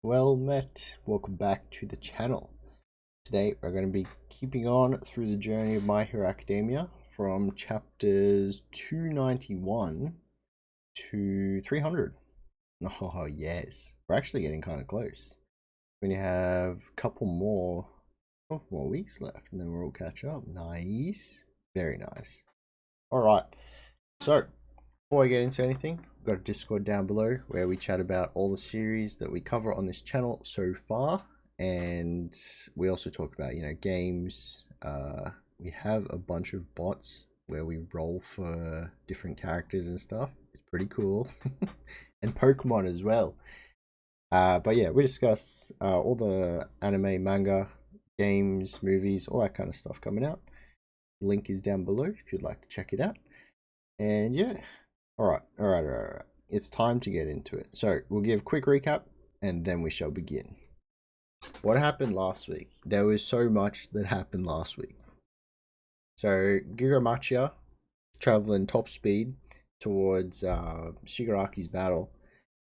Well met, welcome back to the channel. Today we're going to be keeping on through the journey of My Hero Academia from chapters 291 to 300. Oh yes, we're actually getting kind of close. We only have a couple more weeks left and then we'll all catch up. Nice, very nice. Alright, so before I get into anything, we've got a Discord down below where we chat about all the series that we cover on this channel so far, and we also talk about, games. We have a bunch of bots where we roll for different characters and stuff. It's pretty cool. And Pokemon as well. But yeah, we discuss all the anime, manga, games, movies, all that kind of stuff coming out. Link is down below if you'd like to check it out. And yeah, all right. It's time to get into it. So we'll give a quick recap and then we shall begin. What happened last week? There was so much that happened last week. So Gigantomachia traveling top speed towards Shigaraki's battle.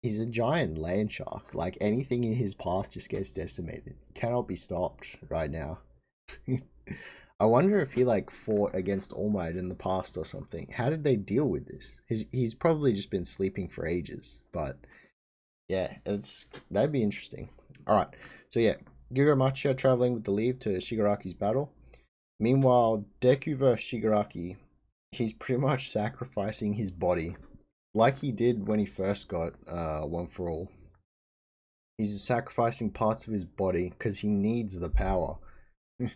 He's a giant land shark. Like anything in his path just gets decimated. Cannot be stopped right now. I wonder if he fought against All Might in the past or something. How did they deal with this? He's probably just been sleeping for ages, but yeah, that'd be interesting. All right, so yeah, Gigantomachia traveling with the leave to Shigaraki's battle. Meanwhile, Deku vs Shigaraki, he's pretty much sacrificing his body, like he did when he first got One for All. He's sacrificing parts of his body because he needs the power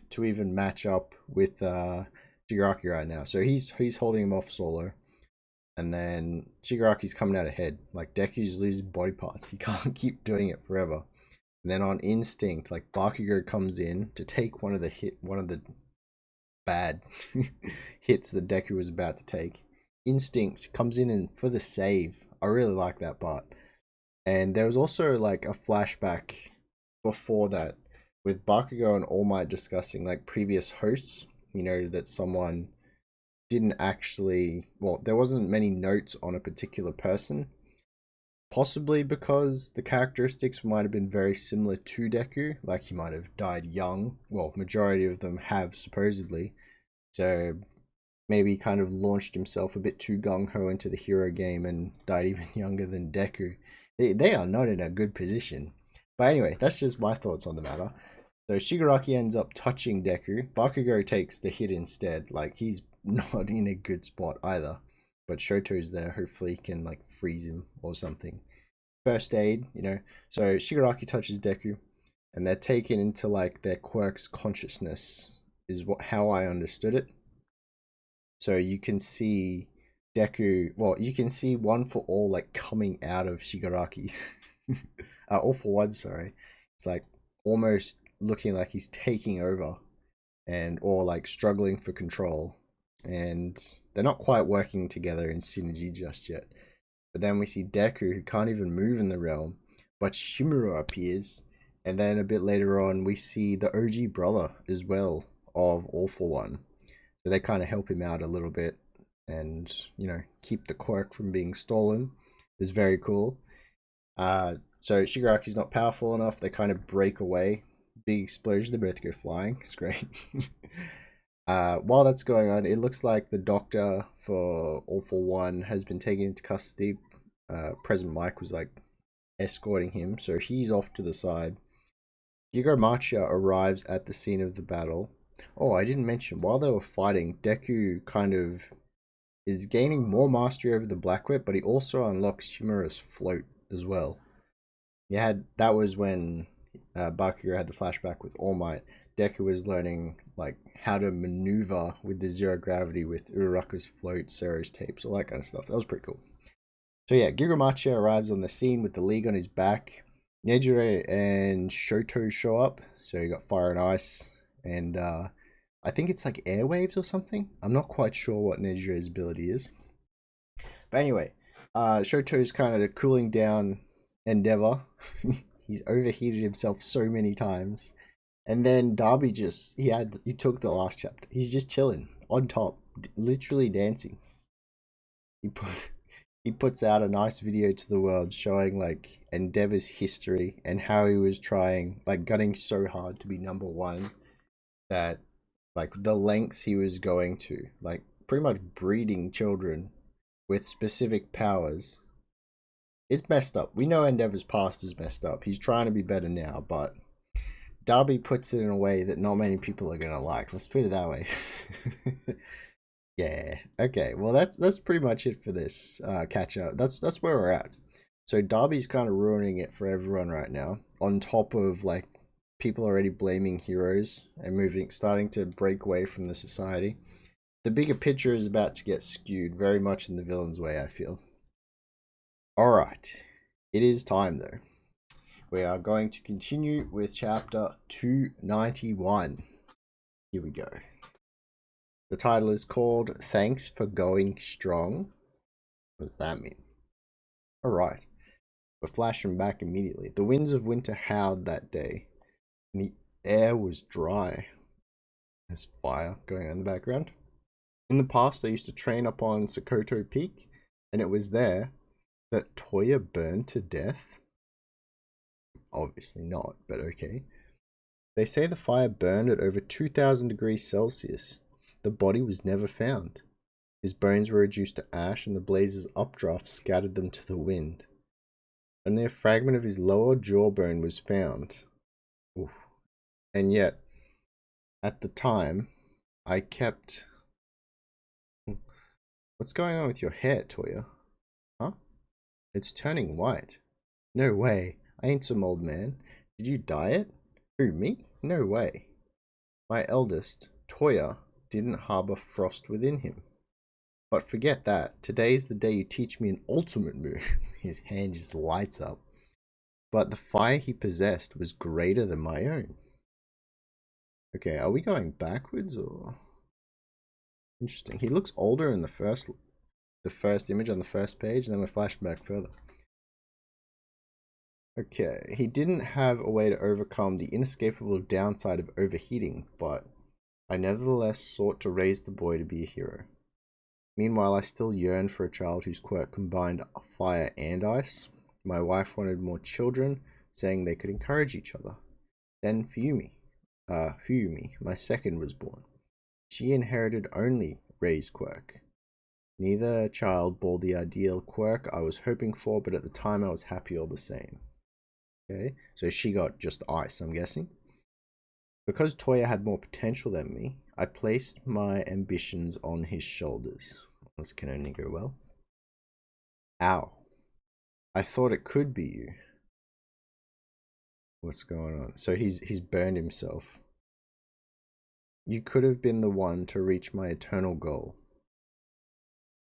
to even match up with Shigaraki right now. So he's holding him off solo. And then Shigaraki's coming out ahead. Like Deku's losing body parts. He can't keep doing it forever. And then on instinct, like Bakugo comes in to take one of the bad hits that Deku was about to take. Instinct comes in and for the save. I really like that part. And there was also like a flashback before that with Bakugo and All Might discussing like previous hosts, that someone didn't actually, well, there wasn't many notes on a particular person, possibly because the characteristics might have been very similar to Deku, like he might have died young. Well, majority of them have supposedly, so maybe he kind of launched himself a bit too gung-ho into the hero game and died even younger than Deku. They are not in a good position. But anyway, that's just my thoughts on the matter. So Shigaraki ends up touching Deku. Bakugo takes the hit instead. Like, he's not in a good spot either. But Shoto's there. Hopefully he can, freeze him or something. First aid, So Shigaraki touches Deku. And they're taken into, their quirk's consciousness. Is how I understood it. So you can see Deku... Well, you can see One for All, coming out of Shigaraki. All for One, sorry. It's, almost looking like he's taking over or struggling for control, and they're not quite working together in synergy just yet. But then we see Deku, who can't even move in the realm, but Shimura appears, and then a bit later on we see the OG brother as well of All for One, so they kind of help him out a little bit and keep the quirk from being stolen. It's very cool. So Shigaraki's not powerful enough. They kind of break away. Big explosion. They both go flying. It's great. While that's going on, it looks like the doctor for All for One has been taken into custody. President Mike was escorting him, so he's off to the side. Gigantomachia arrives at the scene of the battle. Oh, I didn't mention, while they were fighting, Deku kind of is gaining more mastery over the Black Whip, but he also unlocks Shimura's float as well. That was when Bakugo had the flashback with All Might. Deku was learning how to maneuver with the zero gravity with Uraraku's float, Sero's tapes, all that kind of stuff. That was pretty cool. So yeah, Gigantomachia arrives on the scene with the League on his back. Nejire and Shoto show up. So you got Fire and Ice, and I think it's airwaves or something. I'm not quite sure what Nejire's ability is. But anyway, Shoto's kind of cooling down endeavor. He's overheated himself so many times. And then Darby he took the last chapter. He's just chilling on top, literally dancing. He he puts out a nice video to the world showing like Endeavor's history and how he was trying, like gunning so hard to be #1 that like the lengths he was going to, like pretty much breeding children with specific powers. It's messed up. We know Endeavor's past is messed up. He's trying to be better now, but Darby puts it in a way that not many people are gonna like. Let's put it that way. Yeah. Okay. Well, that's pretty much it for this catch up. That's where we're at. So Darby's kind of ruining it for everyone right now. On top of like people already blaming heroes and starting to break away from the society. The bigger picture is about to get skewed very much in the villain's way, I feel. All right. It is time though. We are going to continue with chapter 291. Here we go. The title is called Thanks for Going Strong. What does that mean? Alright. We're flashing back immediately. The winds of winter howled that day, and the air was dry. There's fire going on in the background. In the past, I used to train up on Sokoto Peak, and it was there that Toya burned to death. Obviously not, but okay. They say the fire burned at over 2000 degrees Celsius. The body was never found. His bones were reduced to ash and the blaze's updraft scattered them to the wind. Only a fragment of his lower jawbone was found. Oof. And yet, at the time, I kept... What's going on with your hair, Toya? Huh? It's turning white. No way. I ain't some old man. Did you dye it? Who, me? No way. My eldest, Toya, didn't harbor frost within him. But forget that. Today's the day you teach me an ultimate move. His hand just lights up. But the fire he possessed was greater than my own. Okay, are we going backwards or... Interesting. He looks older in the first image on the first page, and then we're flashing back further. Okay, he didn't have a way to overcome the inescapable downside of overheating, but I nevertheless sought to raise the boy to be a hero. Meanwhile, I still yearned for a child whose quirk combined fire and ice. My wife wanted more children, saying they could encourage each other. Then Fuyumi, my second, was born. She inherited only Rei's quirk. Neither child bore the ideal quirk I was hoping for, but at the time I was happy all the same. Okay, so she got just ice, I'm guessing. Because Toya had more potential than me, I placed my ambitions on his shoulders. This can only go well. Ow. I thought it could be you. What's going on? So he's burned himself. You could have been the one to reach my eternal goal.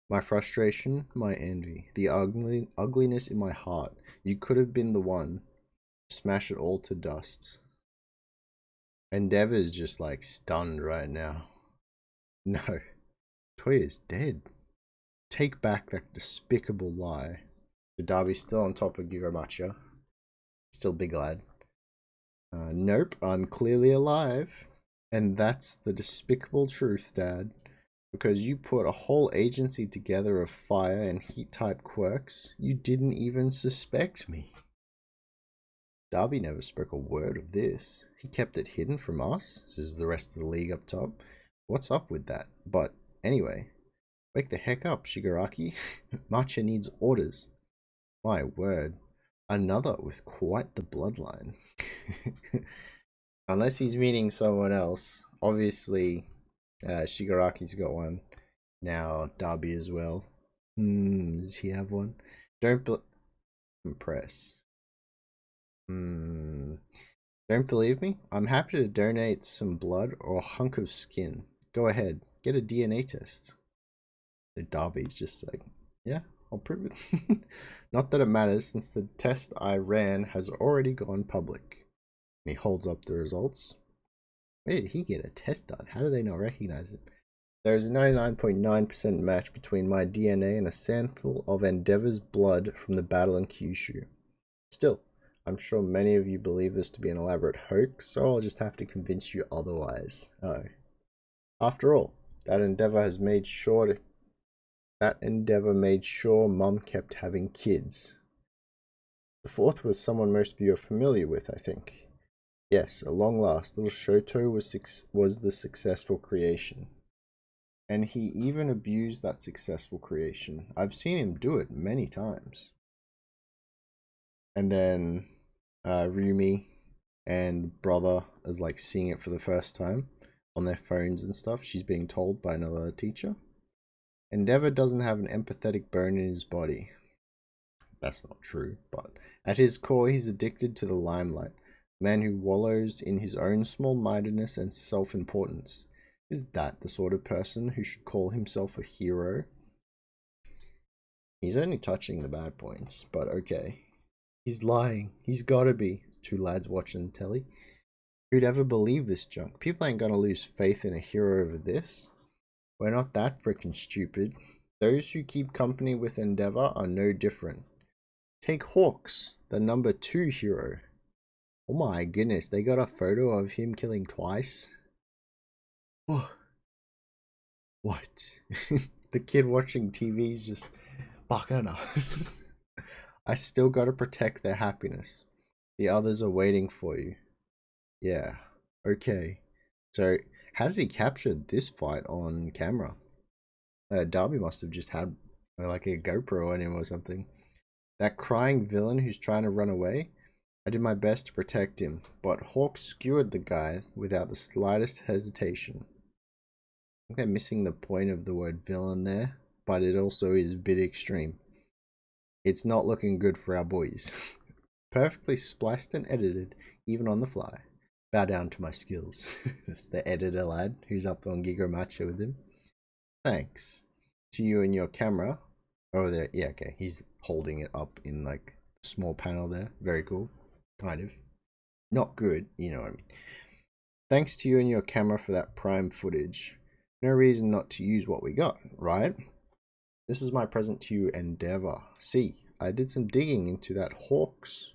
My frustration, my envy, the ugliness in my heart. You could have been the one to smash it all to dust. Endeavor's just like stunned right now. No. Toya's dead. Take back that despicable lie. The Darby's still on top of Gigantomachia. Still big lad. Nope, I'm clearly alive. And that's the despicable truth, Dad. Because you put a whole agency together of fire and heat type quirks, you didn't even suspect me. Darby never spoke a word of this. He kept it hidden from us, says the rest of the league up top. What's up with that? But anyway, wake the heck up, Shigaraki. Machia needs orders. My word. Another with quite the bloodline. Unless he's meeting someone else. Obviously, Shigaraki's got one. Now, Darby as well. Does he have one? Impress. Don't believe me? I'm happy to donate some blood or a hunk of skin. Go ahead, get a DNA test. So Darby's just like, yeah, I'll prove it. Not that it matters, since the test I ran has already gone public. And he holds up the results. Where did he get a test done? How do they not recognize it? There is a 99.9% match between my DNA and a sample of Endeavor's blood from the battle in Kyushu. Still, I'm sure many of you believe this to be an elaborate hoax, so I'll just have to convince you otherwise. Oh. After all, that Endeavor has made sure to... That endeavor made sure Mum kept having kids. The fourth was someone most of you are familiar with, I think. Yes, at long last, little Shoto was the successful creation. And he even abused that successful creation. I've seen him do it many times. And then Ryumi and brother is like seeing it for the first time on their phones and stuff. She's being told by another teacher. Endeavor doesn't have an empathetic bone in his body. That's not true, but at his core, he's addicted to the limelight. A man who wallows in his own small-mindedness and self-importance. Is that the sort of person who should call himself a hero? He's only touching the bad points, but okay. He's lying. He's gotta be. There's two lads watching the telly. Who'd ever believe this junk? People ain't gonna lose faith in a hero over this. We're not that freaking stupid. Those who keep company with Endeavor are no different. Take Hawks, the number 2 hero. Oh my goodness, they got a photo of him killing twice. Oh. What? The kid watching TV is just fucking up. I still gotta protect their happiness. The others are waiting for you. Yeah, okay. So, how did he capture this fight on camera? Darby must have just had like a GoPro on him or something. That crying villain who's trying to run away? I did my best to protect him, but Hawk skewered the guy without the slightest hesitation. I think they're missing the point of the word villain there, but it also is a bit extreme. It's not looking good for our boys. Perfectly spliced and edited, even on the fly. Bow down to my skills. That's the editor lad who's up on Gigantomachia with him. Thanks. To you and your camera. Oh, there. Yeah, okay. He's holding it up in like a small panel there. Very cool. Kind of. Not good, you know what I mean. Thanks to you and your camera for that prime footage. No reason not to use what we got, right? This is my present to you, Endeavor. See, I did some digging into that Hawks.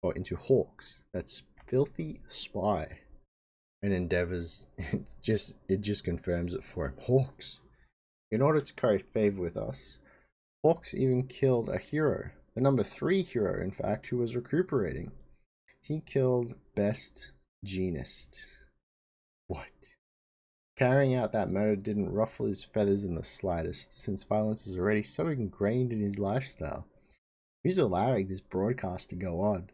Or into Hawks. That's filthy spy. And Endeavor's it just confirms it for him. Hawks. In order to curry favor with us, Hawks even killed a hero. The number 3 hero, in fact, who was recuperating. He killed Best Genist. What? Carrying out that murder didn't ruffle his feathers in the slightest, since violence is already so ingrained in his lifestyle. Who's allowing this broadcast to go on?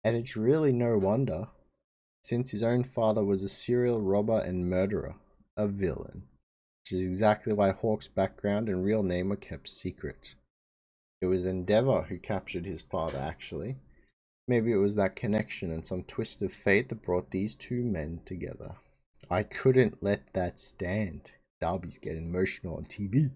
And it's really no wonder, since his own father was a serial robber and murderer, a villain, which is exactly why Hawk's background and real name were kept secret. It was Endeavor who captured his father, actually. Maybe it was that connection and some twist of fate that brought these two men together. I couldn't let that stand. Darby's getting emotional on TV.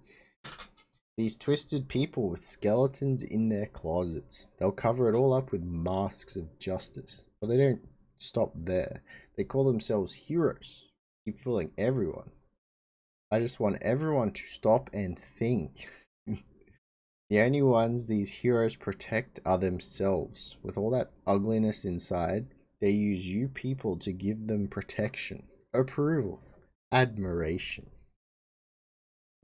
These twisted people with skeletons in their closets. They'll cover it all up with masks of justice. But they don't stop there. They call themselves heroes. Keep fooling everyone. I just want everyone to stop and think. The only ones these heroes protect are themselves. With all that ugliness inside, they use you people to give them protection, approval, admiration.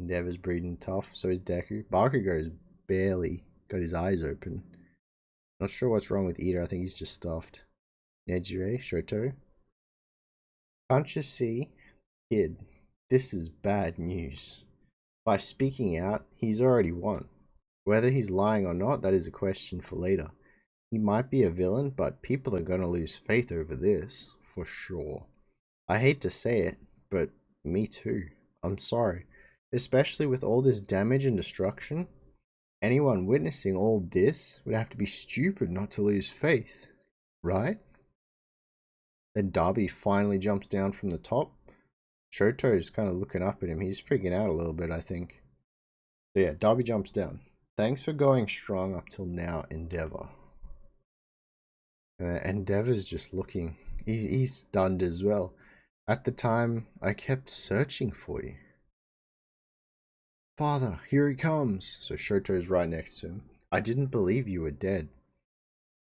Endeavor's breathing tough, so is Deku. Bakugo's barely got his eyes open. Not sure what's wrong with Ida, I think he's just stuffed. Nejire, Shoto. Can't you see? Kid, this is bad news. By speaking out, he's already won. Whether he's lying or not, that is a question for later. He might be a villain, but people are going to lose faith over this, for sure. I hate to say it, but me too. I'm sorry. Especially with all this damage and destruction. Anyone witnessing all this would have to be stupid not to lose faith, right? Then Darby finally jumps down from the top. Shoto's kind of looking up at him. He's freaking out a little bit, I think. So yeah, Darby jumps down. Thanks for going strong up till now, Endeavor. Endeavor's just looking. He's stunned as well. At the time, I kept searching for you. Father, here he comes. So Shoto's right next to him. I didn't believe you were dead.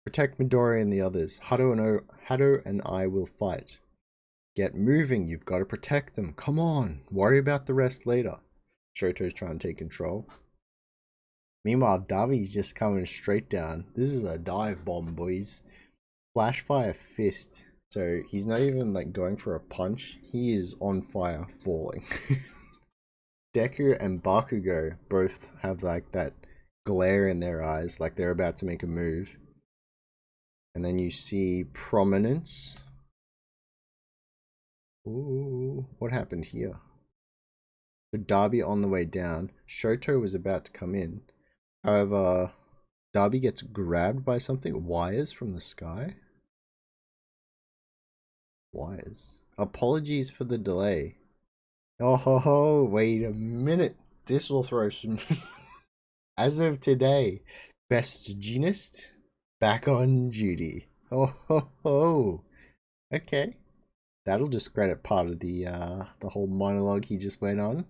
Protect Midori and the others. Hado and I will fight. Get moving, you've got to protect them. Come on, worry about the rest later. Shoto's trying to take control. Meanwhile, Darby's just coming straight down. This is a dive bomb, boys. Flash fire fist. So he's not even like going for a punch. He is on fire, falling. Deku and Bakugo both have like that glare in their eyes, like they're about to make a move. And then you see Prominence. Ooh, what happened here? So Darby on the way down. Shoto was about to come in. However, Darby gets grabbed by something. Wires from the sky? Wires. Apologies for the delay. Oh ho ho, wait a minute. This will throw some... As of today, Best Genist back on duty. Oh ho ho. Okay. That'll discredit part of the whole monologue he just went on.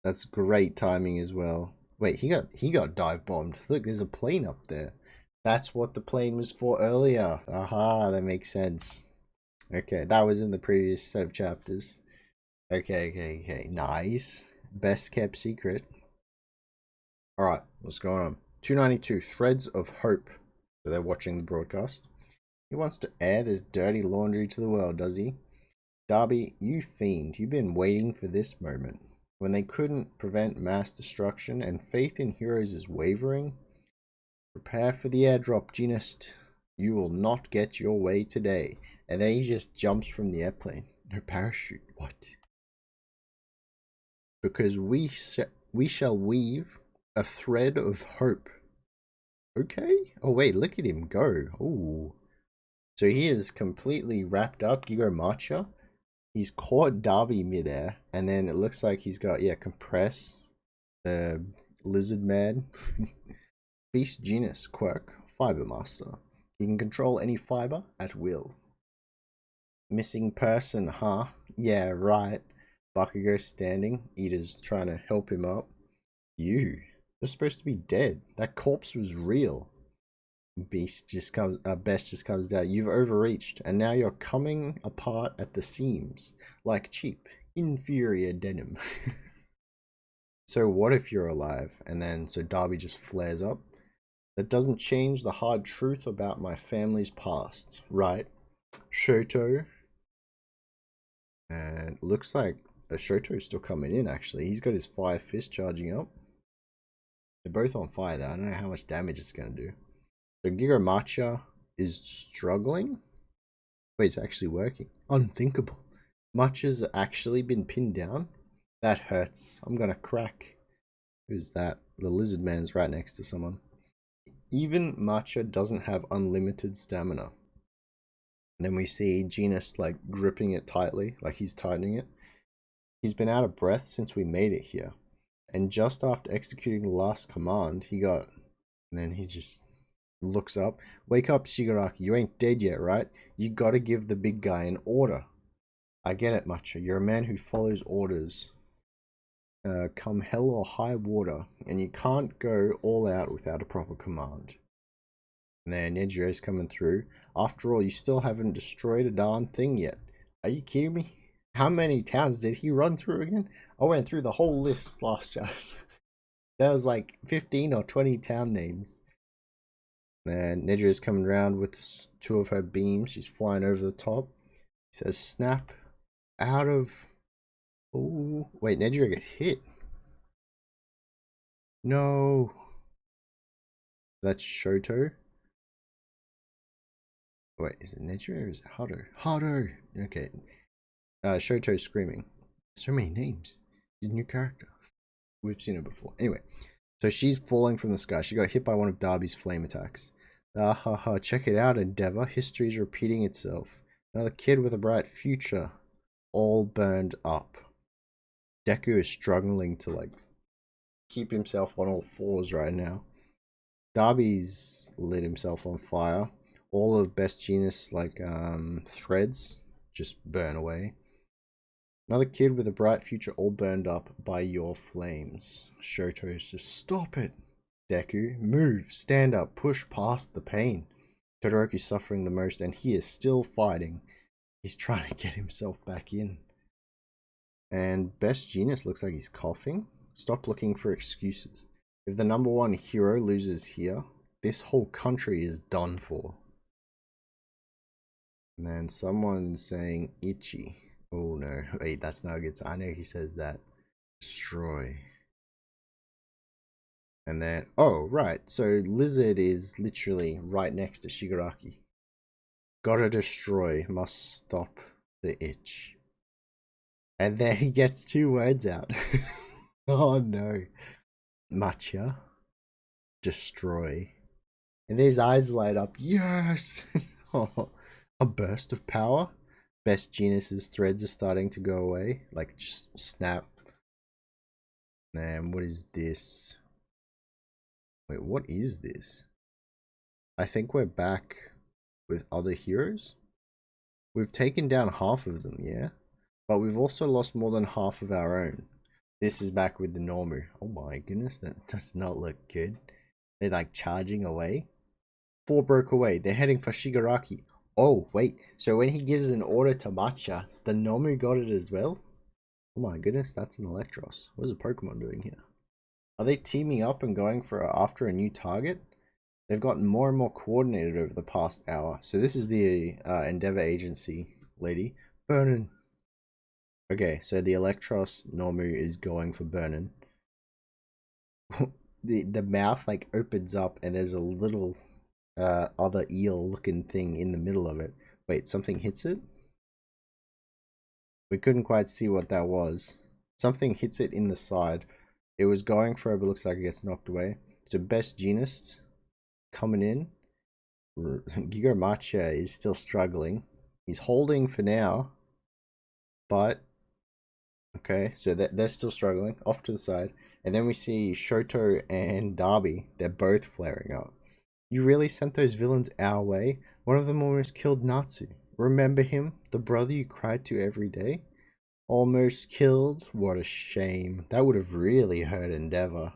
That's great timing as well. Wait, he got dive bombed. Look, there's a plane up there. That's what the plane was for earlier. Aha, that makes sense. Okay, that was in the previous set of chapters. Okay. Nice. Best kept secret. Alright, what's going on? 292, Threads of Hope. So they're watching the broadcast. He wants to air this dirty laundry to the world, does he? Darby, you fiend, you've been waiting for this moment. When they couldn't prevent mass destruction and faith in heroes is wavering, prepare for the airdrop, Genist. You will not get your way today. And then he just jumps from the airplane. No parachute. What? Because we shall weave a thread of hope. Okay. Oh wait, look at him go. Ooh. So he is completely wrapped up, Gigantomachia. He's caught Darby midair, and then it looks like he's got, yeah, Compress, Lizard Man, Beast Genus Quirk, Fiber Master. He can control any fiber at will. Missing person, huh? Yeah, right. Bakugo standing, Ida's trying to help him up. You're supposed to be dead. That corpse was real. Best just comes down. You've overreached, and now you're coming apart at the seams, like cheap, inferior denim. So what if you're alive? And then, so Darby just flares up. That doesn't change the hard truth about my family's past, right? Shoto. And looks like Shoto's still coming in, actually. He's got his fire fist charging up. They're both on fire, though. I don't know how much damage it's going to do. So Gigantomachia is struggling. Wait, it's actually working. Unthinkable. Machia's actually been pinned down. That hurts. I'm gonna crack. Who's that? The lizard man's right next to someone. Even Machia doesn't have unlimited stamina. And then we see Genus like gripping it tightly, like he's tightening it. He's been out of breath since we made it here. And just after executing the last command, he got... And then he just looks up. Wake up, Shigaraki. You ain't dead yet, right? You gotta give the big guy an order. I get it, Machia. You're a man who follows orders. Come hell or high water. And you can't go all out without a proper command. And then Nejiro's coming through. After all, you still haven't destroyed a darn thing yet. Are you kidding me? How many towns did he run through again? I went through the whole list last time. That was like 15 or 20 town names. And Nejiro's coming around with two of her beams. She's flying over the top. He says, snap out of... Oh, wait, Nejiro got hit. No. That's Shoto. Wait, is it Nejiro or is it Hato? Hato! Okay. Shoto's screaming. So many names. She's a new character. We've seen her before. Anyway, so she's falling from the sky. She got hit by one of Darby's flame attacks. Ah ha ha, check it out, Endeavor. History is repeating itself. Another kid with a bright future. All burned up. Deku is struggling to like keep himself on all fours right now. Darby's lit himself on fire. All of Best Genus like threads just burn away. Another kid with a bright future all burned up by your flames. Shoto's just stop it. Deku, move, stand up, push past the pain. Todoroki's suffering the most and he is still fighting. He's trying to get himself back in. And Best Genus looks like he's coughing. Stop looking for excuses. If the number one hero loses here, this whole country is done for. And then someone's saying itchy. Oh no, wait, that's Nuggets. I know he says that. Destroy. And then, oh, right. So Lizard is literally right next to Shigaraki. Gotta destroy. Must stop the itch. And then he gets 2 words out. Oh no. Machia. Destroy. And his eyes light up. Yes! Oh, a burst of power. Best Genius's threads are starting to go away. Like, just snap. Man, what is this? Wait, what is this? I think we're back with other heroes. We've taken down half of them, yeah? But we've also lost more than half of our own. This is back with the Normu. Oh my goodness, that does not look good. They're like charging away. 4 broke away. They're heading for Shigaraki. Oh, wait. So when he gives an order to Matcha, the Nomu got it as well? Oh my goodness, that's an Electros. What is a Pokemon doing here? Are they teaming up and going for after a new target? They've gotten more and more coordinated over the past hour. So this is the Endeavor Agency lady. Burnin. Okay, so the Electros Nomu is going for Burnin. the mouth like opens up and there's a little other eel looking thing in the middle of it. Wait, something hits it? We couldn't quite see what that was. Something hits it in the side. It was going for it, but looks like it gets knocked away. So Best Genist coming in. Gigantomachia is still struggling. He's holding for now. But okay, so they're still struggling. Off to the side. And then we see Shoto and Darby. They're both flaring up. You really sent those villains our way? One of them almost killed Natsu. Remember him? The brother you cried to every day? Almost killed? What a shame. That would have really hurt Endeavor.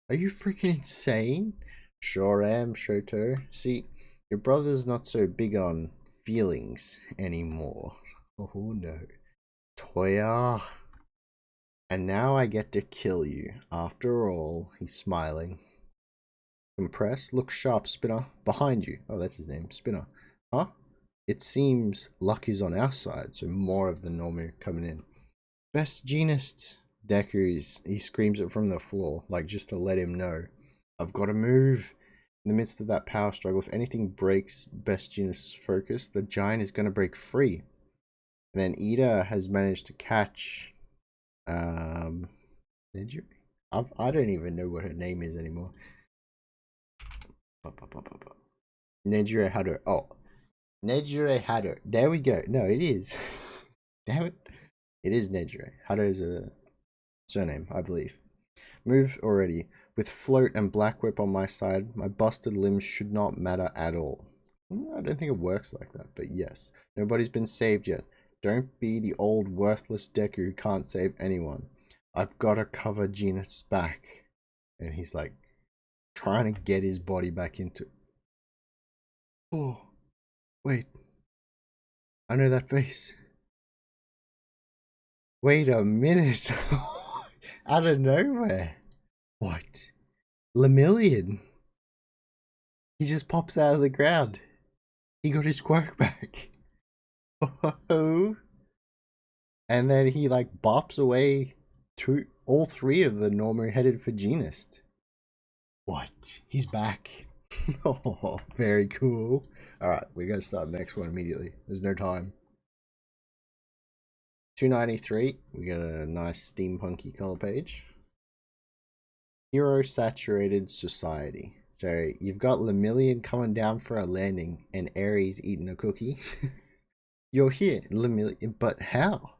Are you freaking insane? Sure am, Shoto. See, your brother's not so big on feelings anymore. Oh no. Toya. And now I get to kill you. After all, he's smiling. Compress. Look sharp, Spinner. Behind you. Oh, that's his name. Spinner. Huh? It seems luck is on our side, so more of the Normu coming in. Best Genist. Deku, he screams it from the floor, like just to let him know. I've got to move. In the midst of that power struggle, if anything breaks Best Genist's focus, the giant is going to break free. And then Ida has managed to catch... Nejire? I don't even know what her name is anymore. Nejire Haru. Oh. Nejire Haru. There we go. No, it is. Damn it. It is Nejire. Haru is a surname, I believe. Move already. With Float and Black Whip on my side, my busted limbs should not matter at all. I don't think it works like that, but yes. Nobody's been saved yet. Don't be the old worthless Deku who can't save anyone. I've got to cover Genus back. And he's like trying to get his body back into... Oh, wait. I know that face. Wait a minute. Out of nowhere. What? Lemillion. He just pops out of the ground. He got his quirk back. Oh. And then he like bops away to all 3 of the Normu headed for Genist. What? He's back. Oh, very cool. Alright, we gotta start the next one immediately. There's no time. 293. We got a nice steampunky color page. Hero saturated society. So you've got Lemillion coming down for a landing and Ares eating a cookie. You're here, Lemillion, but how?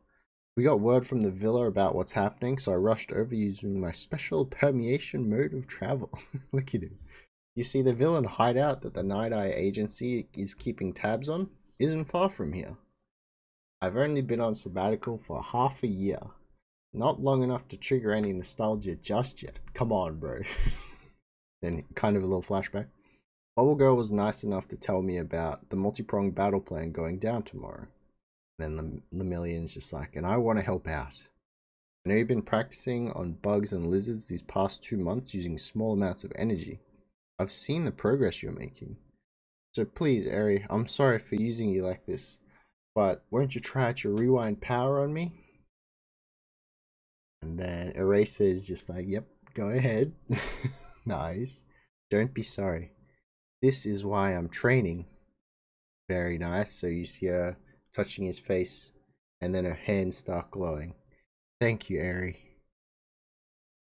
We got word from the villa about what's happening, so I rushed over using my special permeation mode of travel. Look at him. You see, the villain hideout that the Night Eye Agency is keeping tabs on isn't far from here. I've only been on sabbatical for half a year. Not long enough to trigger any nostalgia just yet. Come on, bro. Then kind of a little flashback. Bubble Girl was nice enough to tell me about the multi-pronged battle plan going down tomorrow. Then Lemillion's just like, and I want to help out. I know you've been practicing on bugs and lizards these past 2 months using small amounts of energy. I've seen the progress you're making. So please, Eri, I'm sorry for using you like this, but won't you try out your rewind power on me? And then Eraser is just like, yep, go ahead. Nice. Don't be sorry. This is why I'm training. Very nice. So you see her touching his face, and then her hands start glowing. Thank you, Eri.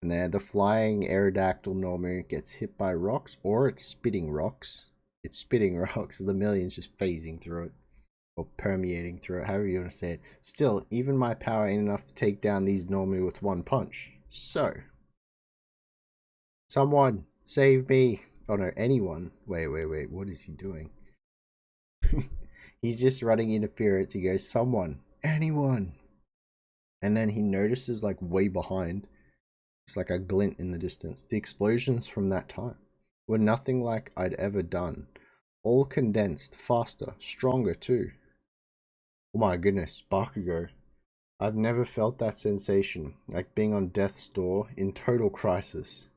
And then the flying Aerodactyl Nomu gets hit by rocks, or it's spitting rocks. It's spitting rocks. The million's just phasing through it, or permeating through it, however you want to say it. Still, even my power ain't enough to take down these Nomu with one punch. So, someone save me. Oh no, anyone. Wait, what is he doing? He's just running interference. He goes, someone, anyone. And then he notices, like, way behind, it's like a glint in the distance. The explosions from that time were nothing like I'd ever done. All condensed, faster, stronger too. Oh my goodness, Bakugo. I've never felt that sensation, like being on death's door in total crisis.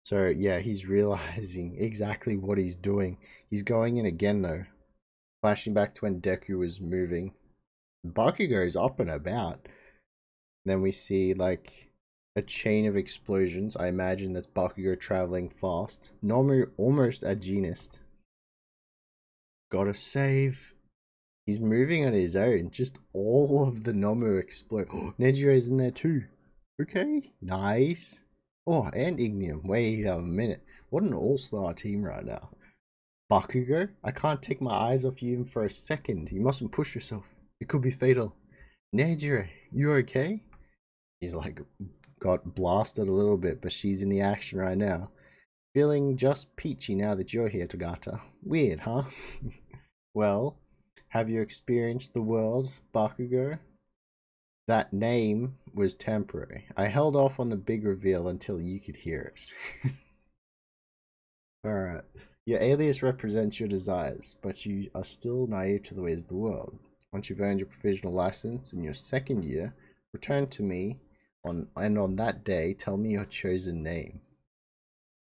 So yeah, he's realizing exactly what he's doing. He's going in again though. Flashing back to when Deku was moving. Bakugo's up and about. Then we see like a chain of explosions. I imagine that's Bakugo traveling fast. Nomu almost a genist. Gotta save. He's moving on his own. Just all of the Nomu explode. Oh, Nejiro's in there too. Okay, nice. Oh, and Ignium. Wait a minute. What an all-star team right now. Bakugo, I can't take my eyes off you even for a second. You mustn't push yourself. It could be fatal. Nejiro, you okay? He's like got blasted a little bit, but she's in the action right now. Feeling just peachy now that you're here, Togata. Weird, huh? Well, have you experienced the world, Bakugo? That name was temporary. I held off on the big reveal until you could hear it. Alright. Your alias represents your desires, but you are still naive to the ways of the world. Once you've earned your provisional license in your second year, return to me on that day, tell me your chosen name.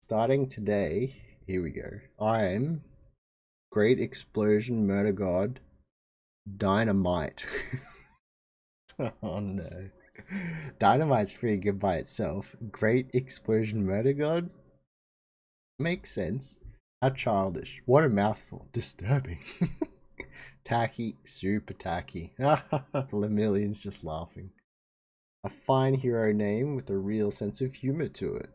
Starting today, here we go. I'm Great Explosion Murder God Dynamite. Oh no. Dynamite's pretty good by itself. Great Explosion Murder God? Makes sense. How childish. What a mouthful. Disturbing. Tacky. Super tacky. Lemillion's just laughing. A fine hero name with a real sense of humor to it.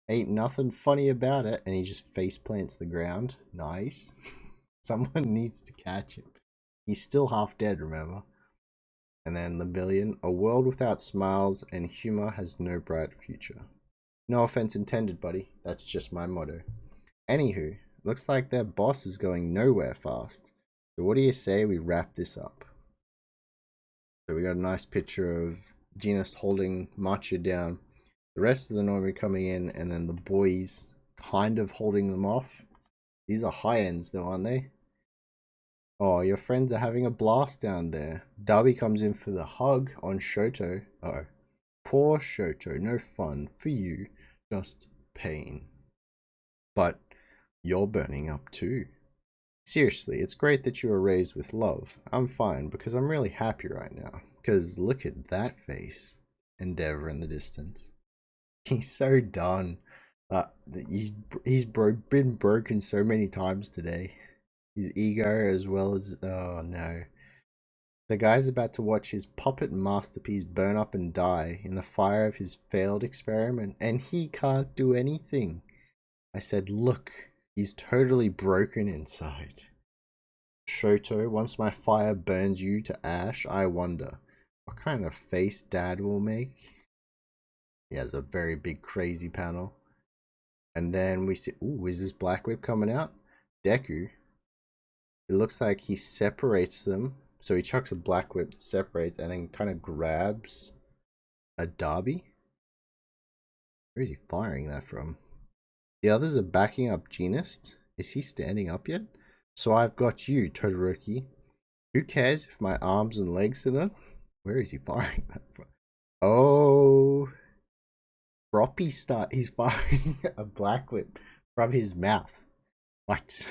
Ain't nothing funny about it. And he just face plants the ground. Nice. Someone needs to catch him. He's still half dead, remember? And then Lemillion. A world without smiles and humor has no bright future. No offense intended, buddy. That's just my motto. Anywho, looks like their boss is going nowhere fast. So what do you say we wrap this up? So we got a nice picture of Genist holding Machia down. The rest of the Nomu coming in, and then the boys kind of holding them off. These are high ends though, aren't they? Oh, your friends are having a blast down there. Darby comes in for the hug on Shoto. Oh, poor Shoto, no fun for you, just pain. But you're burning up too. Seriously, it's great that you were raised with love. I'm fine because I'm really happy right now. Because look at that face. Endeavor in the distance. He's so done. He's been broken so many times today. His ego as well as... Oh no. The guy's about to watch his puppet masterpiece burn up and die in the fire of his failed experiment. And he can't do anything. I said, look, he's totally broken inside. Shoto, once my fire burns you to ash, I wonder what kind of face Dad will make. He has a very big crazy panel. And then we see, ooh, is this Black Whip coming out? Deku. It looks like he separates them. So he chucks a Black Whip, separates, and then kind of grabs a Derby. Where is he firing that from? The others are backing up Genist. Is he standing up yet? So I've got you, Todoroki. Who cares if my arms and legs are not? Where is he firing that from? Oh, he's firing a black whip from his mouth. What?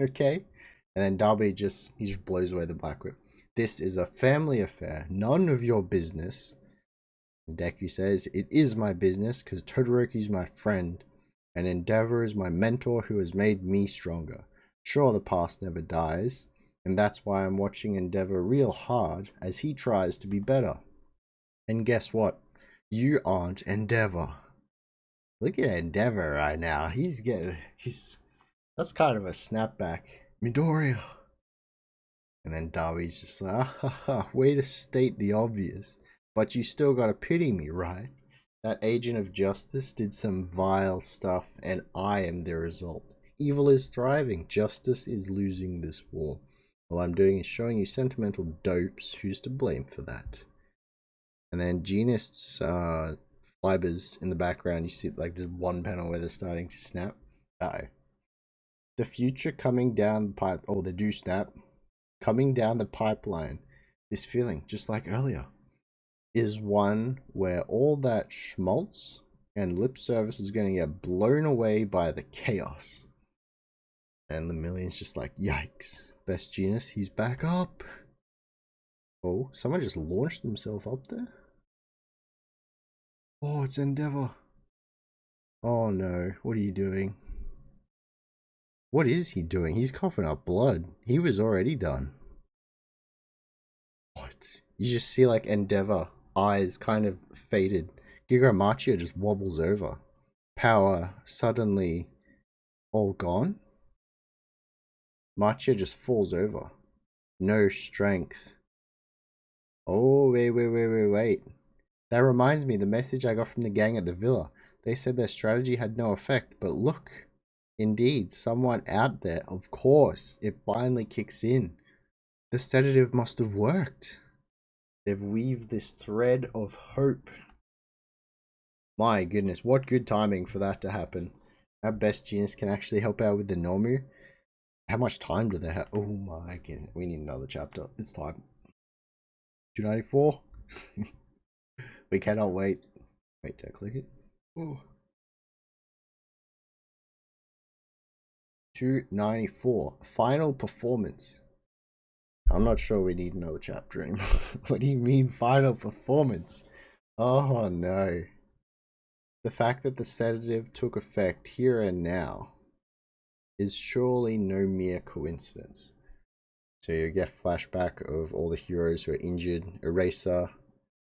Okay. And then Darby he just blows away the black whip. This is a family affair, none of your business. Deku says, it is my business because Todoroki's my friend, and Endeavor is my mentor who has made me stronger. Sure, the past never dies, and that's why I'm watching Endeavor real hard as he tries to be better. And guess what? You aren't Endeavor. Look at Endeavor right now. That's kind of a snapback. Midoriya. And then Darby's just like, ah, ha, ha, way to state the obvious. But you still gotta pity me, right? That agent of justice did some vile stuff, and I am the result. Evil is thriving, justice is losing this war. All I'm doing is showing you sentimental dopes who's to blame for that. And then Genist's fibers in the background, you see like there's one panel where they're starting to snap. Uh-oh. The future coming down the pipe, oh, they do snap. Coming down the pipeline, this feeling, just like earlier, is one where all that schmaltz and lip service is going to get blown away by the chaos. And the million's just like, yikes. Best Genius, he's back up. Oh, someone just launched themselves up there? Oh, it's Endeavor. Oh no, what are you doing? What is he doing? He's coughing up blood. He was already done. What? You just see like Endeavor, eyes kind of faded. Gigantomachia just wobbles over. Power suddenly all gone. Machia just falls over. No strength. Oh, wait. That reminds me, the message I got from the gang at the villa. They said their strategy had no effect, but look. Indeed, someone out there, of course, it finally kicks in. The sedative must have worked. They've weaved this thread of hope. My goodness, what good timing for that to happen. Our best genius can actually help out with the Nomu. How much time do they have? Oh my goodness, we need another chapter. It's time. 294. We cannot wait. Wait, did I click it? Oh. 294. Final performance. I'm not sure we need another chapter anymore. What do you mean final performance? Oh no. The fact that the sedative took effect here and now is surely no mere coincidence. So you get flashback of all the heroes who are injured. Eraser.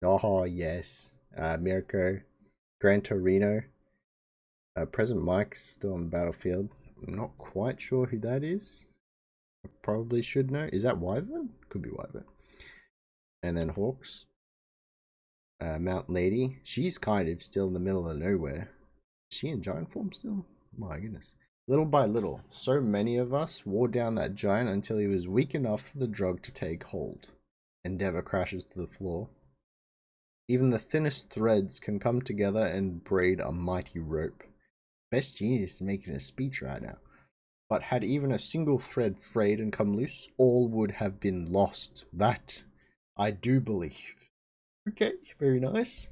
Oh yes. Mirko. Gran Torino. President Mike's still on the battlefield. I'm not quite sure who that is. I probably should know. Is that Wyvern? Could be Wyvern. And then Hawks. Mount Lady. She's kind of still in the middle of nowhere. Is she in giant form still? My goodness. Little by little, so many of us wore down that giant until he was weak enough for the drug to take hold. Endeavor crashes to the floor. Even the thinnest threads can come together and braid a mighty rope. Best Genius is making a speech right now. But had even a single thread frayed and come loose, all would have been lost. That I do believe. Okay, very nice.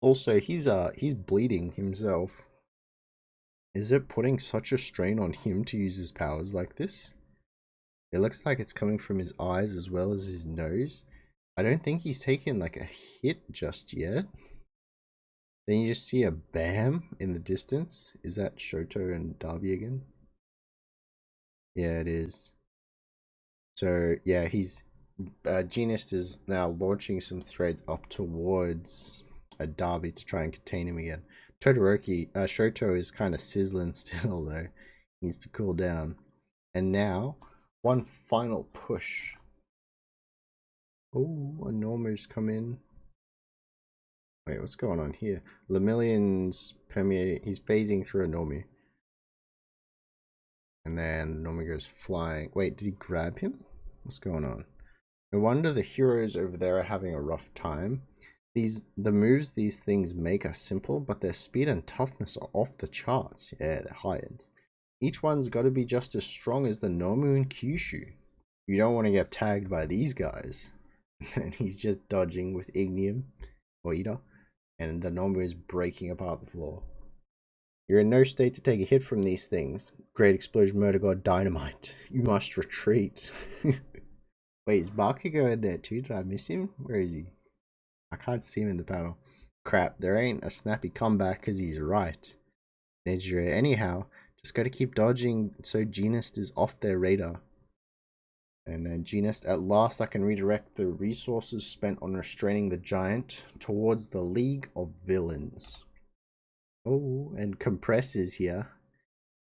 Also, he's bleeding himself. Is it putting such a strain on him to use his powers like this? It looks like it's coming from his eyes as well as his nose. I don't think he's taken like a hit just yet. Then you just see a bam in the distance. Is that Shoto and Darby again? Yeah, it is. So yeah, Genist is now launching some threads up towards Darby to try and contain him again. Shoto is kind of sizzling still though. He needs to cool down. And now, one final push. Oh, a Normo's come in. Wait, what's going on here? Lemillion's permeating. He's phasing through a Normu. And then the Normu goes flying. Wait, did he grab him? What's going on? No wonder the heroes over there are having a rough time. The moves these things make are simple, but their speed and toughness are off the charts. Yeah, they're high ends. Each one's got to be just as strong as the Nomu and Kyushu. You don't want to get tagged by these guys. And he's just dodging with Ignium or Ida, and the Nomu is breaking apart the floor. You're in no state to take a hit from these things. Great explosion, murder god, dynamite. You must retreat. Wait, is Bakugo in there too? Did I miss him? Where is he? I can't see him in the panel. Crap, there ain't a snappy comeback because he's right. Nejire, anyhow, just gotta keep dodging so Genist is off their radar. And then Genist, at last I can redirect the resources spent on restraining the giant towards the League of Villains. Oh, and Compress is here.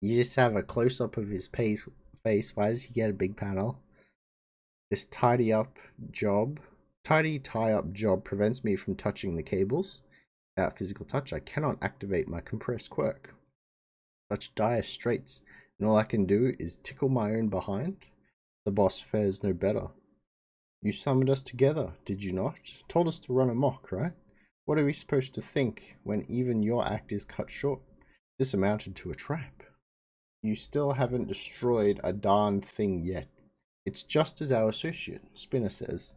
You just have a close-up of his face. Why does he get a big panel? This tidy tie-up job prevents me from touching the cables. Without physical touch, I cannot activate my Compress quirk. Such dire straits, and all I can do is tickle my own behind. The boss fares no better. You summoned us together, did you not? Told us to run amok, right? What are we supposed to think when even your act is cut short? This amounted to a trap. You still haven't destroyed a darn thing yet. It's just as our associate, Spinner, says.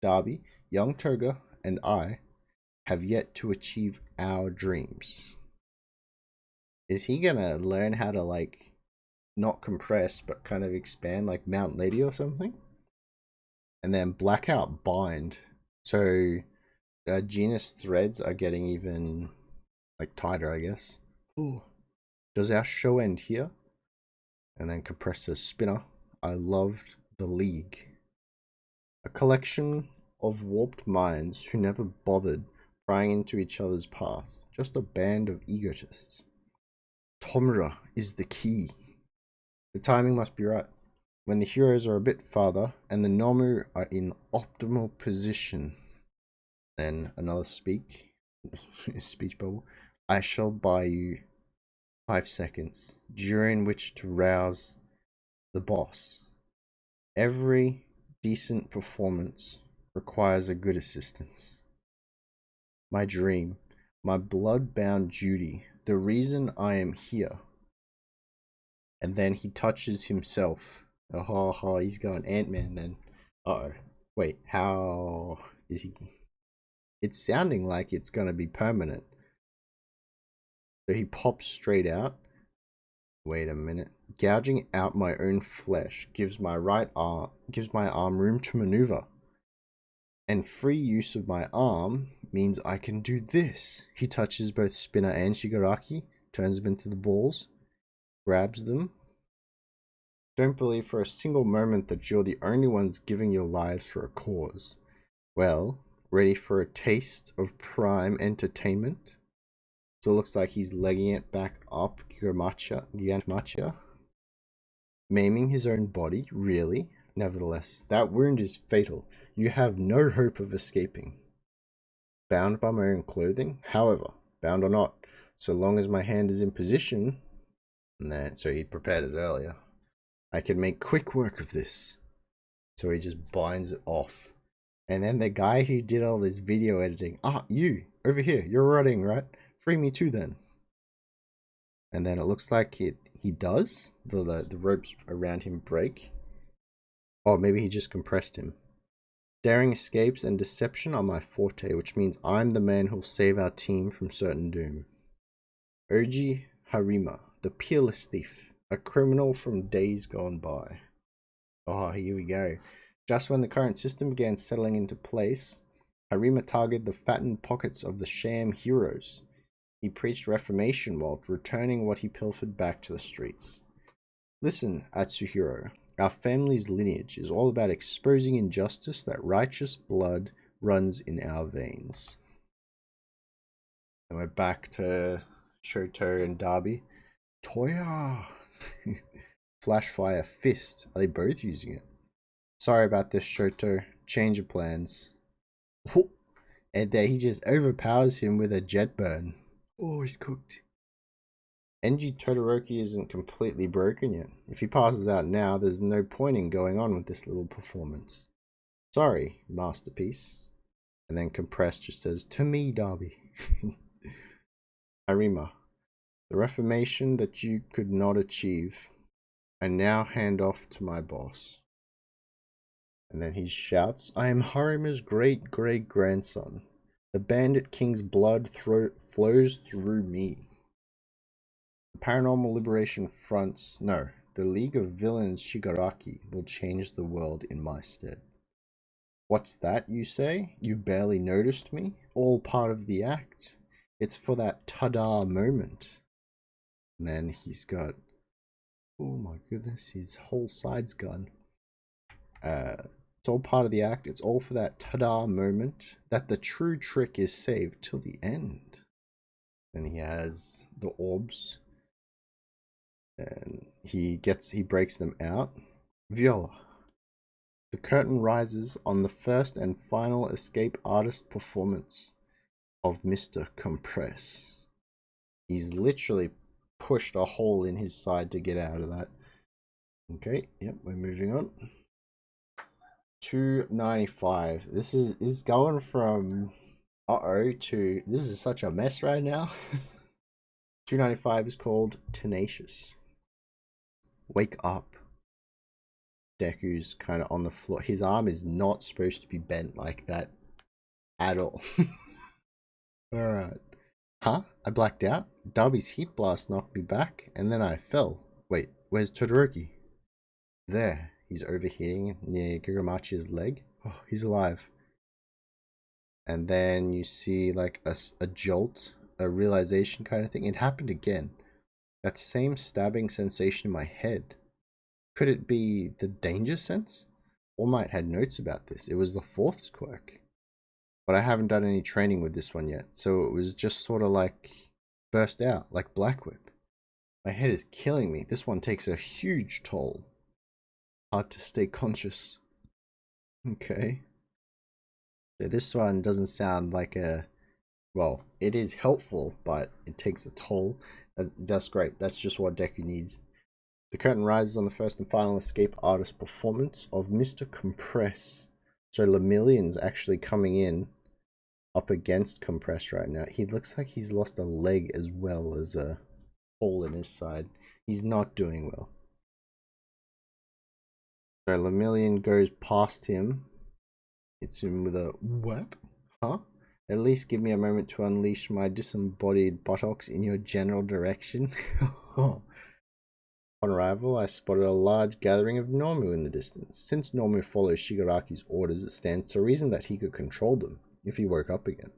Darby, young Toga, and I have yet to achieve our dreams. Is he gonna learn how to, like, not compress, but kind of expand like Mount Lady or something? And then Blackout Bind. So genus threads are getting even like tighter, I guess. Ooh. Does our show end here? And then Compressor Spinner. I loved the League. A collection of warped minds who never bothered prying into each other's paths. Just a band of egotists. Tomura is the key. The timing must be right. When the heroes are a bit farther and the Nomu are in optimal position. Then another speech bubble. I shall buy you 5 seconds, during which to rouse the boss. Every decent performance requires a good assistance. My dream, my blood-bound duty, the reason I am here. And then he touches himself. Oh, he's going Ant-Man then. Uh-oh. Wait, how is he? It's sounding like it's going to be permanent. So he pops straight out. Wait a minute. Gouging out my own flesh gives my arm room to maneuver. And free use of my arm means I can do this. He touches both Spinner and Shigaraki, turns them into the balls, grabs them. Don't believe for a single moment that you're the only ones giving your lives for a cause. Well, ready for a taste of prime entertainment? So it looks like he's legging it back up Gigantomachia. Maiming his own body? Really? Nevertheless, that wound is fatal. You have no hope of escaping. Bound by my own clothing? However, bound or not, so long as my hand is in position, so he prepared it earlier, I can make quick work of this. So he just binds it off. And then the guy who did all this video editing, you, over here, you're running, right? Free me too then. And then it looks like he does. The ropes around him break. Oh, maybe he just compressed him. Daring escapes and deception are my forte, which means I'm the man who'll save our team from certain doom. Oji Harima, the peerless thief, a criminal from days gone by. Oh, here we go. Just when the current system began settling into place, Harima targeted the fattened pockets of the sham heroes. He preached reformation while returning what he pilfered back to the streets. Listen, Atsuhiro, our family's lineage is all about exposing injustice that righteous blood runs in our veins. And we're back to Shoto and Darby. Toya! Flashfire Fist. Are they both using it? Sorry about this, Shoto. Change of plans. And there he just overpowers him with a jet burn. Oh, he's cooked. Enji Todoroki isn't completely broken yet. If he passes out now, there's no point in going on with this little performance. Sorry, masterpiece. And then Compressed just says, to me, Darby. Harima, the reformation that you could not achieve, I now hand off to my boss. And then he shouts, I am Harima's great-great-grandson. The Bandit King's blood flows through me. The Paranormal Liberation Front's, no, the League of Villains Shigaraki will change the world in my stead. What's that, you say? You barely noticed me? All part of the act? It's for that ta-da moment. And then he's got, oh my goodness, his whole side's gone. It's all part of the act. It's all for that ta-da moment that the true trick is saved till the end. Then he has the orbs. And he breaks them out. Viola. The curtain rises on the first and final escape artist performance of Mr. Compress. He's literally pushed a hole in his side to get out of that. Okay, yep, we're moving on. 295. This is going from to this is such a mess right now. 295 is called Tenacious. Wake up. Deku's kind of on the floor. His arm is not supposed to be bent like that at all. Alright. Huh? I blacked out? Darby's heat blast knocked me back, and then I fell. Wait, where's Todoroki? There. He's overheating near Gigantomachia's leg. Oh, he's alive. And then you see like a jolt, a realization kind of thing. It happened again. That same stabbing sensation in my head. Could it be the danger sense? All Might had notes about this. It was the fourth quirk. But I haven't done any training with this one yet. So it was just sort of like burst out, like Black Whip. My head is killing me. This one takes a huge toll. Hard to stay conscious. Okay. So this one doesn't sound like a... Well, it is helpful, but it takes a toll. That's great. That's just what Deku needs. The curtain rises on the first and final escape artist performance of Mr. Compress. So Lemillion's actually coming in up against Compress right now. He looks like he's lost a leg as well as a hole in his side. He's not doing well. So Lemillion goes past him. Hits him with a whap. Huh? At least give me a moment to unleash my disembodied buttocks in your general direction. On arrival, I spotted a large gathering of Nomu in the distance. Since Nomu follows Shigaraki's orders, it stands to reason that he could control them, if he woke up again.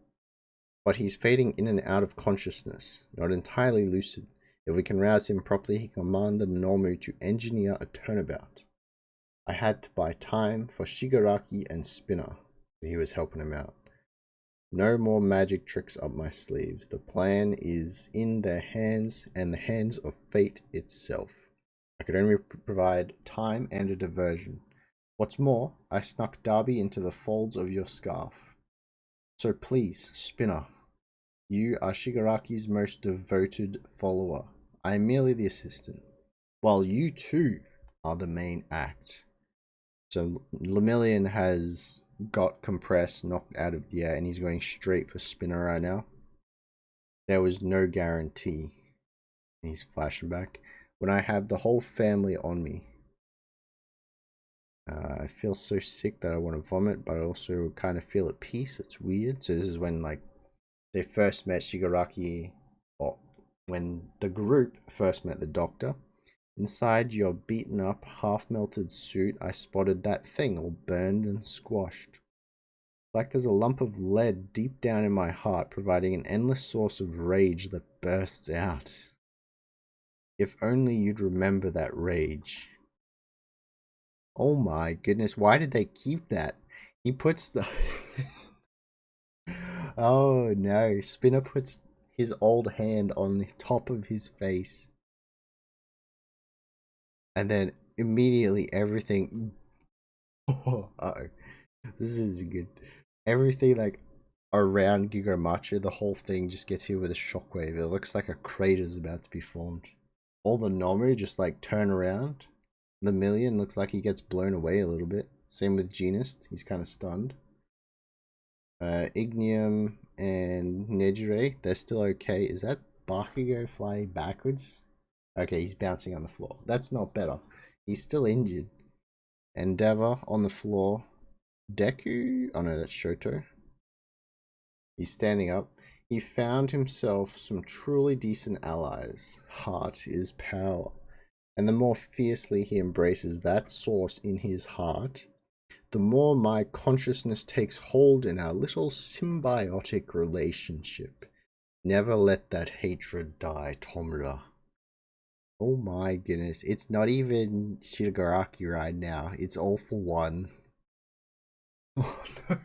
But he's fading in and out of consciousness, not entirely lucid. If we can rouse him properly, he can command the Nomu to engineer a turnabout. I had to buy time for Shigaraki and Spinner, but he was helping him out. No more magic tricks up my sleeves. The plan is in their hands and the hands of fate itself. I could only provide time and a diversion. What's more, I snuck Darby into the folds of your scarf. So please, Spinner, you are Shigaraki's most devoted follower. I am merely the assistant, while you too are the main act. So Lemillion has got Compress knocked out of the air and he's going straight for Spinner right now. There was no guarantee. And he's flashing back. When I have the whole family on me, I feel so sick that I want to vomit, but I also kind of feel at peace. It's weird. So this is when like they first met Shigaraki, or when the group first met the doctor. Inside your beaten up, half-melted suit, I spotted that thing all burned and squashed. Like there's a lump of lead deep down in my heart, providing an endless source of rage that bursts out. If only you'd remember that rage. Oh my goodness, why did they keep that? He puts the... Oh no, Spinner puts his old hand on the top of his face. And then immediately everything... Oh, uh-oh. This is good. Everything like around Gigantomachia, the whole thing just gets hit with a shockwave. It looks like a crater's about to be formed. All the Nomu just like turn around. The Million looks like he gets blown away a little bit. Same with Genist, he's kind of stunned. Ignium and Nejire, they're still okay. Is that Bakugo flying backwards? Okay, he's bouncing on the floor. That's not better. He's still injured. Endeavor on the floor. Deku? Oh no, that's Shoto. He's standing up. He found himself some truly decent allies. Heart is power. And the more fiercely he embraces that source in his heart, the more my consciousness takes hold in our little symbiotic relationship. Never let that hatred die, Tomura. Oh my goodness, it's not even Shigaraki right now. It's all for one. Oh no.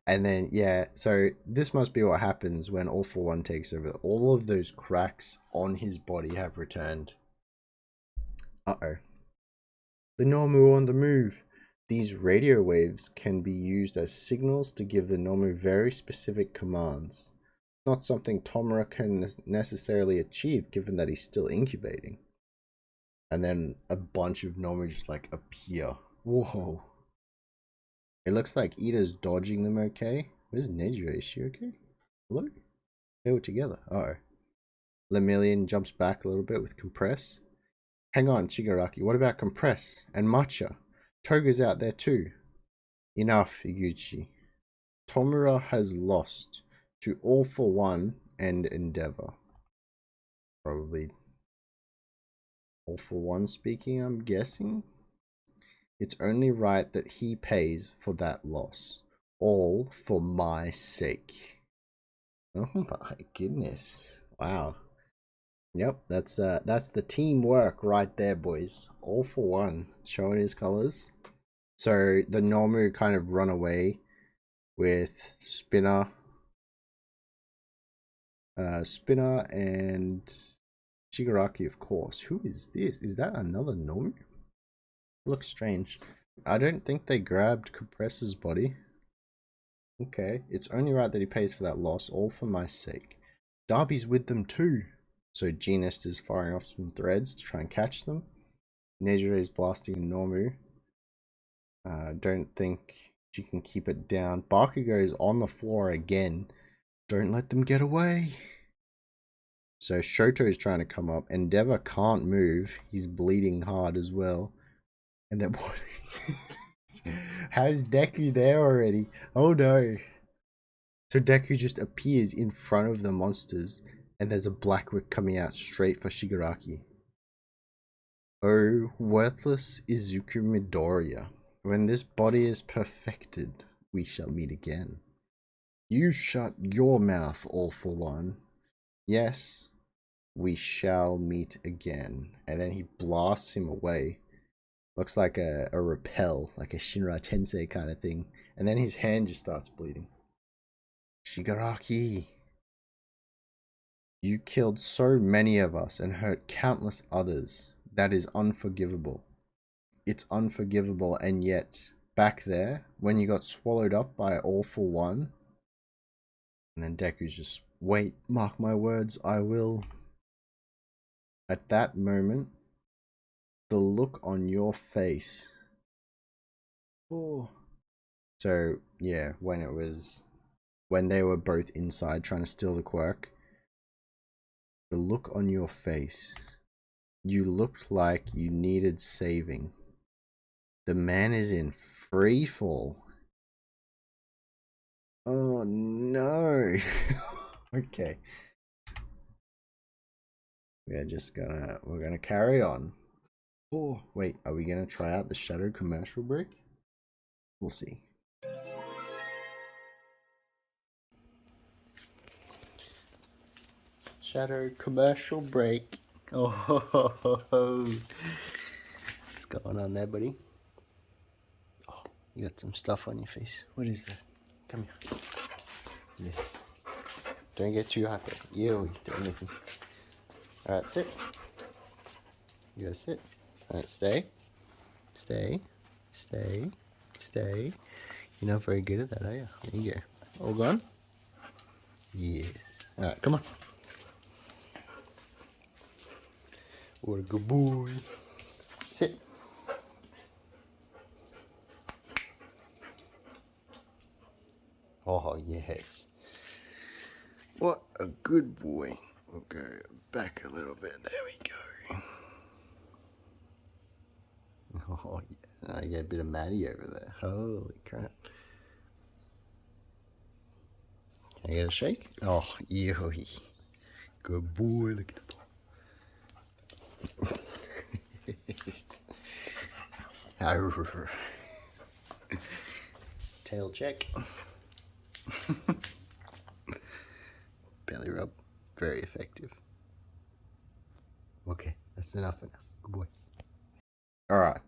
And then, yeah, so this must be what happens when All for One takes over. All of those cracks on his body have returned. Uh-oh. The Nomu on the move. These radio waves can be used as signals to give the Nomu very specific commands. Not something Tomura can necessarily achieve given that he's still incubating. And then a bunch of Nomu just like appear. Whoa. It looks like Ida's dodging them okay. Where's Nejire? Is she okay? Hello? They were together. Uh-oh. Lemillion jumps back a little bit with Compress. Hang on, Shigaraki. What about Compress? And Matcha? Toga's out there too. Enough, Iguchi. Tomura has lost to All for One and Endeavor. Probably All for One speaking, I'm guessing. It's only right that he pays for that loss. All for my sake. Oh my goodness. Wow. Yep, that's the teamwork right there, boys. All for One, showing his colors. So the Nomu kind of run away with Spinner and Shigaraki, of course. Who is this? Is that another Nomu? Looks strange. I don't think they grabbed Compress's body. Okay, it's only right that he pays for that loss, all for my sake. Darby's with them too. So Genist is firing off some threads to try and catch them. Nejire is blasting Nomu. Don't think she can keep it down. Bakugo is on the floor again. Don't let them get away. So Shoto is trying to come up. Endeavor can't move. He's bleeding hard as well. And then what is this? How's Deku there already? Oh no. So Deku just appears in front of the monsters. And there's a black whip coming out straight for Shigaraki. Oh, worthless Izuku Midoriya. When this body is perfected, we shall meet again. You shut your mouth, All for One. Yes, we shall meet again. And then he blasts him away. Looks like a repel, like a Shinra Tensei kind of thing. And then his hand just starts bleeding. Shigaraki. You killed so many of us and hurt countless others. That is unforgivable. It's unforgivable, and yet, back there, when you got swallowed up by All for One, and then Deku's just, wait, mark my words, I will. At that moment, the look on your face. Oh. So, yeah, when they were both inside trying to steal the quirk, the look on your face, you looked like you needed saving. The man is in free fall. Oh no. Okay. We're gonna carry on. Oh, wait, are we gonna try out the Shadow commercial break? We'll see. Shadow commercial break. Oh, ho, ho, ho, ho. What's going on there, buddy? Oh, you got some stuff on your face. What is that? Come here. Yes. Don't get too hyper. You don't anything. Alright, sit. You gotta sit. Alright, stay. Stay. Stay. Stay. You're not very good at that, are you? There you go. All gone? Yes. Alright, come on. What a good boy. Sit. Oh, yes. What a good boy. We'll go back a little bit. There we go. Oh, I get a bit of Maddie over there. Holy crap. Can I get a shake? Oh, ew. Good boy. Look at the ball. Tail check. Belly rub. Very effective. Okay, that's enough for now. Good boy. Alright.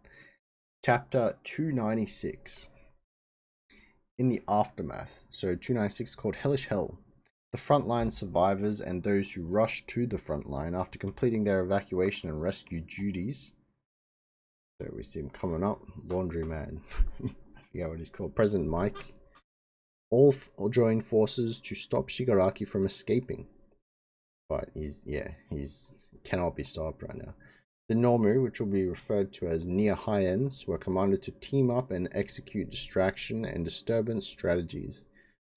Chapter 296. In the aftermath. So 296 is called Hellish Hell. The frontline survivors and those who rush to the front line after completing their evacuation and rescue duties. So we see him coming up. Laundryman. I forget what he's called. President Mike. All join forces to stop Shigaraki from escaping. But he cannot be stopped right now. The Nomu, which will be referred to as near high ends, were commanded to team up and execute distraction and disturbance strategies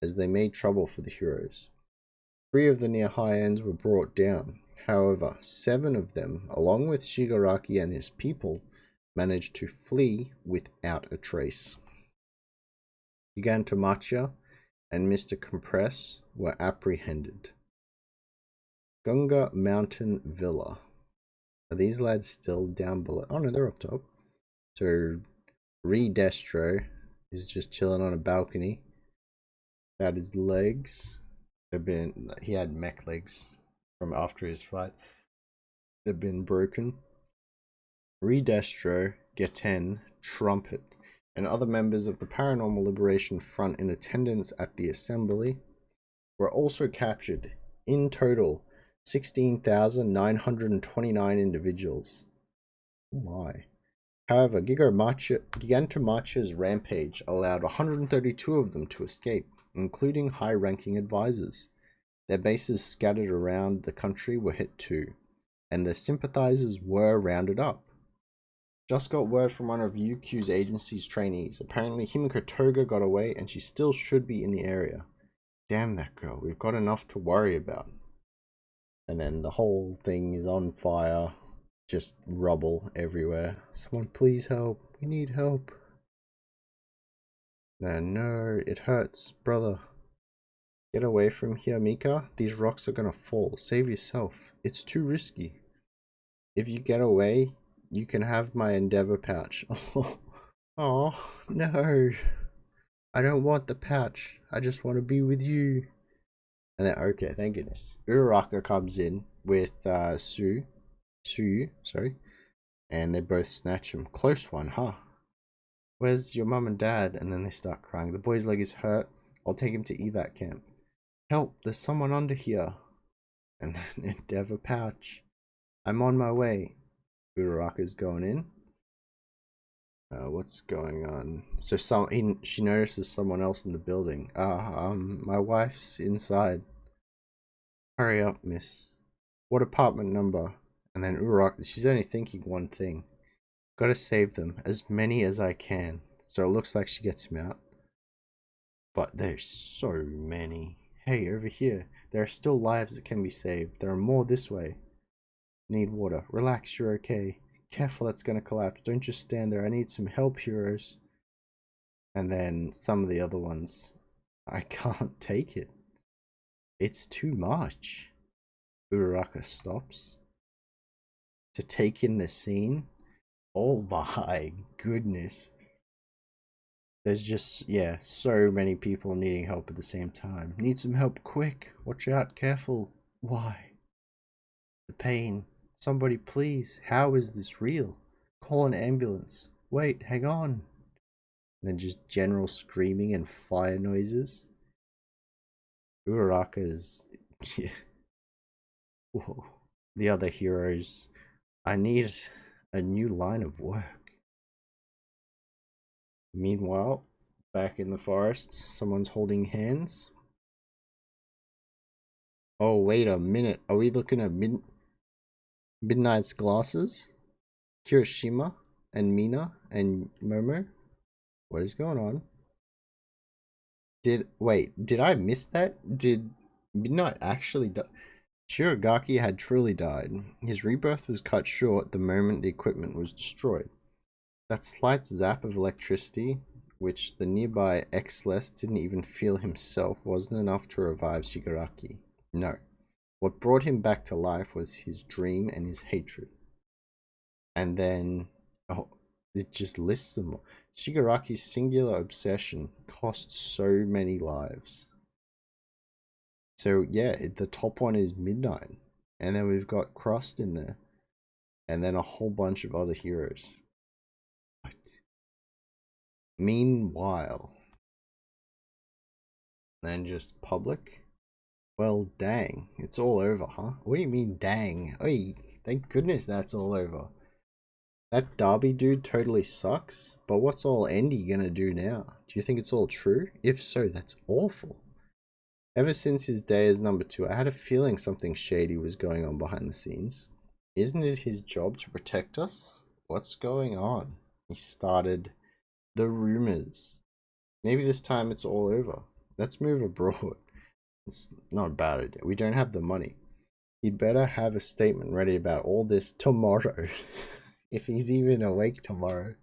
as they made trouble for the heroes. 3 of the near high ends were brought down. However, 7 of them, along with Shigaraki and his people, managed to flee without a trace. Gigantomachia and Mr. Compress were apprehended. Gunga Mountain Villa. Are these lads still down below? Oh no, they're up top. So Redestro is just chilling on a balcony. That his legs. He had mech legs from after his fight. They've been broken. Redestro, Geten, Trumpet, and other members of the Paranormal Liberation Front in attendance at the assembly were also captured. In total, 16,929 individuals. Oh my. However, Gigantomachia's rampage allowed 132 of them to escape, including high-ranking advisors. Their bases scattered around the country were hit too, and their sympathizers were rounded up. Just got word from one of UQ's agency's trainees. Apparently Himiko Toga got away and she still should be in the area. Damn that girl, we've got enough to worry about. And then the whole thing is on fire. Just rubble everywhere. Someone please help. We need help. No, it hurts, brother. Get away from here, Mika. These rocks are gonna fall. Save yourself. It's too risky. If you get away, you can have my Endeavor pouch. Oh, no. I don't want the pouch. I just want to be with you. And then, okay, thank goodness. Uraraka comes in with Suyu, sorry. And they both snatch him. Close one, huh? Where's your mum and dad? And then they start crying. The boy's leg is hurt. I'll take him to evac camp. Help, there's someone under here. And then Endeavor pouch. I'm on my way. Uraraka's going in. What's going on? So she notices someone else in the building. My wife's inside. Hurry up, miss. What apartment number? And then Uraraka, she's only thinking one thing. Gotta save them, as many as I can. So it looks like she gets him out. But there's so many. Hey, over here. There are still lives that can be saved. There are more this way. Need water. Relax, you're okay. Careful, that's gonna collapse. Don't just stand there. I need some help, heroes. And then some of the other ones. I can't take it. It's too much. Uraraka stops to take in the scene. Oh my goodness. There's just, yeah, so many people needing help at the same time. Need some help quick. Watch out, careful. Why? The pain. Somebody please. How is this real? Call an ambulance. Wait, hang on. And then just general screaming and fire noises. Uraraka's, yeah. Whoa. The other heroes. I need a new line of work. Meanwhile, back in the forest, someone's holding hands. Oh, wait a minute. Are we looking at Midnight's glasses? Kirishima and Mina and Momo? What is going on? Did I miss that? Did Midnight actually die? Shiragaki had truly died. His rebirth was cut short the moment the equipment was destroyed. That slight zap of electricity, which the nearby X-less didn't even feel himself, wasn't enough to revive Shigaraki. No. What brought him back to life was his dream and his hatred. And then, oh, it just lists them all. Shigaraki's singular obsession cost so many lives. So yeah, the top one is Midnight. And then we've got Crust in there. And then a whole bunch of other heroes. Meanwhile, then just public. Well, dang, it's all over, huh? What do you mean, dang? Oy, thank goodness that's all over. That Derby dude totally sucks, but what's all Andy gonna do now? Do you think it's all true? If so, that's awful. Ever since his day as number 2, I had a feeling something shady was going on behind the scenes. Isn't it his job to protect us? What's going on? He started the rumors. Maybe this time it's all over. Let's move abroad. It's not a bad idea. We don't have the money. He'd better have a statement ready about all this tomorrow. If he's even awake tomorrow. Do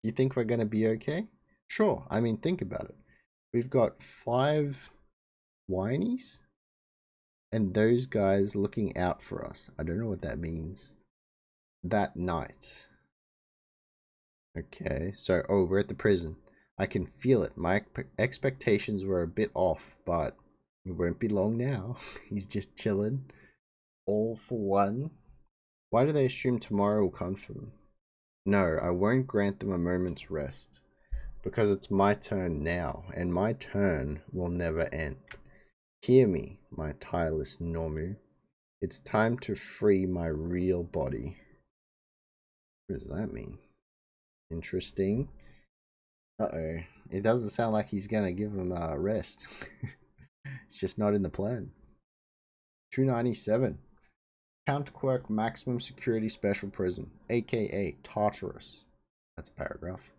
you think we're going to be okay? Sure. I mean, think about it. We've got 5 whinies and those guys looking out for us. I don't know what that means. That night. Okay, so, oh, we're at the prison. I can feel it. My expectations were a bit off, but it won't be long now. He's just chilling. All for one. Why do they assume tomorrow will come for them? No, I won't grant them a moment's rest. Because it's my turn now, and my turn will never end. Hear me, my tireless Normu. It's time to free my real body. What does that mean? Interesting. Uh-oh. It doesn't sound like he's gonna give him a rest. It's just not in the plan. 297. Counterquark Maximum Security Special Prison, aka Tartarus. That's a paragraph.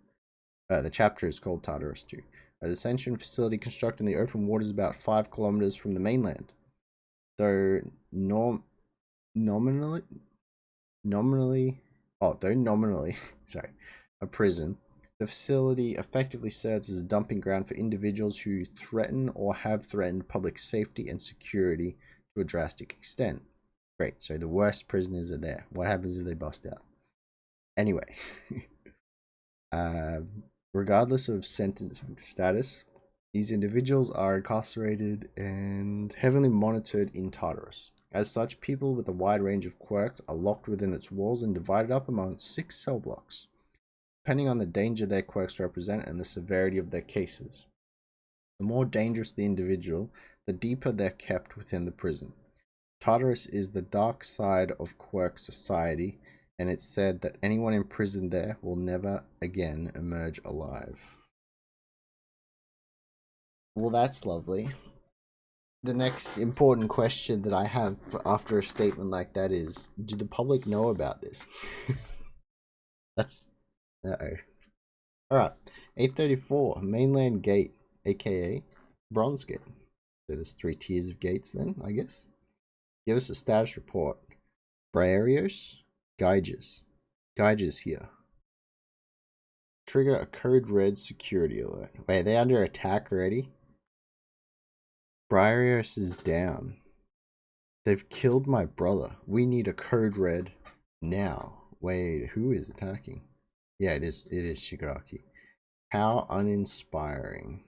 The chapter is called Tartarus 2. A detention facility constructed in the open waters about 5 kilometers from the mainland. Though nominally, sorry, a prison, the facility effectively serves as a dumping ground for individuals who threaten or have threatened public safety and security to a drastic extent. Great, so the worst prisoners are there. What happens if they bust out? Anyway, regardless of sentencing status, these individuals are incarcerated and heavily monitored in Tartarus. As such, people with a wide range of quirks are locked within its walls and divided up among 6 cell blocks, depending on the danger their quirks represent and the severity of their cases. The more dangerous the individual, the deeper they're kept within the prison. Tartarus is the dark side of quirk society, and it's said that anyone imprisoned there will never again emerge alive. Well, that's lovely. The next important question that I have after a statement like that is, do the public know about this? That's... uh-oh. Alright, 834, Mainland Gate, aka Bronze Gate. So there's 3 tiers of gates then, I guess. Give us a status report. Briarios, Gyges. Gyges here. Trigger a code red security alert. Wait, are they under attack already? Briarios is down. They've killed my brother. We need a code red now. Wait, who is attacking? Yeah, it is Shigaraki. How uninspiring.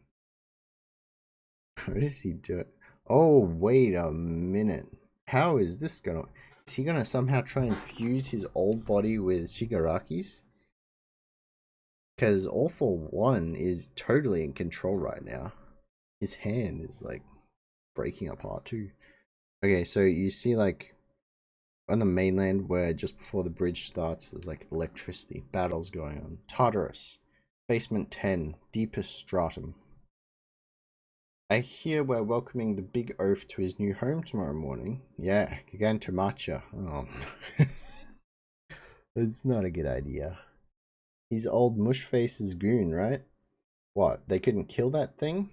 What does he do? Oh, wait a minute. How is this gonna... Is he gonna somehow try and fuse his old body with Shigaraki's? Because All for One is totally in control right now. His hand is like breaking apart too. Okay, so you see like on the mainland where just before the bridge starts, there's like electricity, battles going on. Tartarus, basement 10, deepest stratum. I hear we're welcoming the big oaf to his new home tomorrow morning. Yeah, Gigantomachia. Oh, it's not a good idea. He's old Mushface's goon, right? What, they couldn't kill that thing?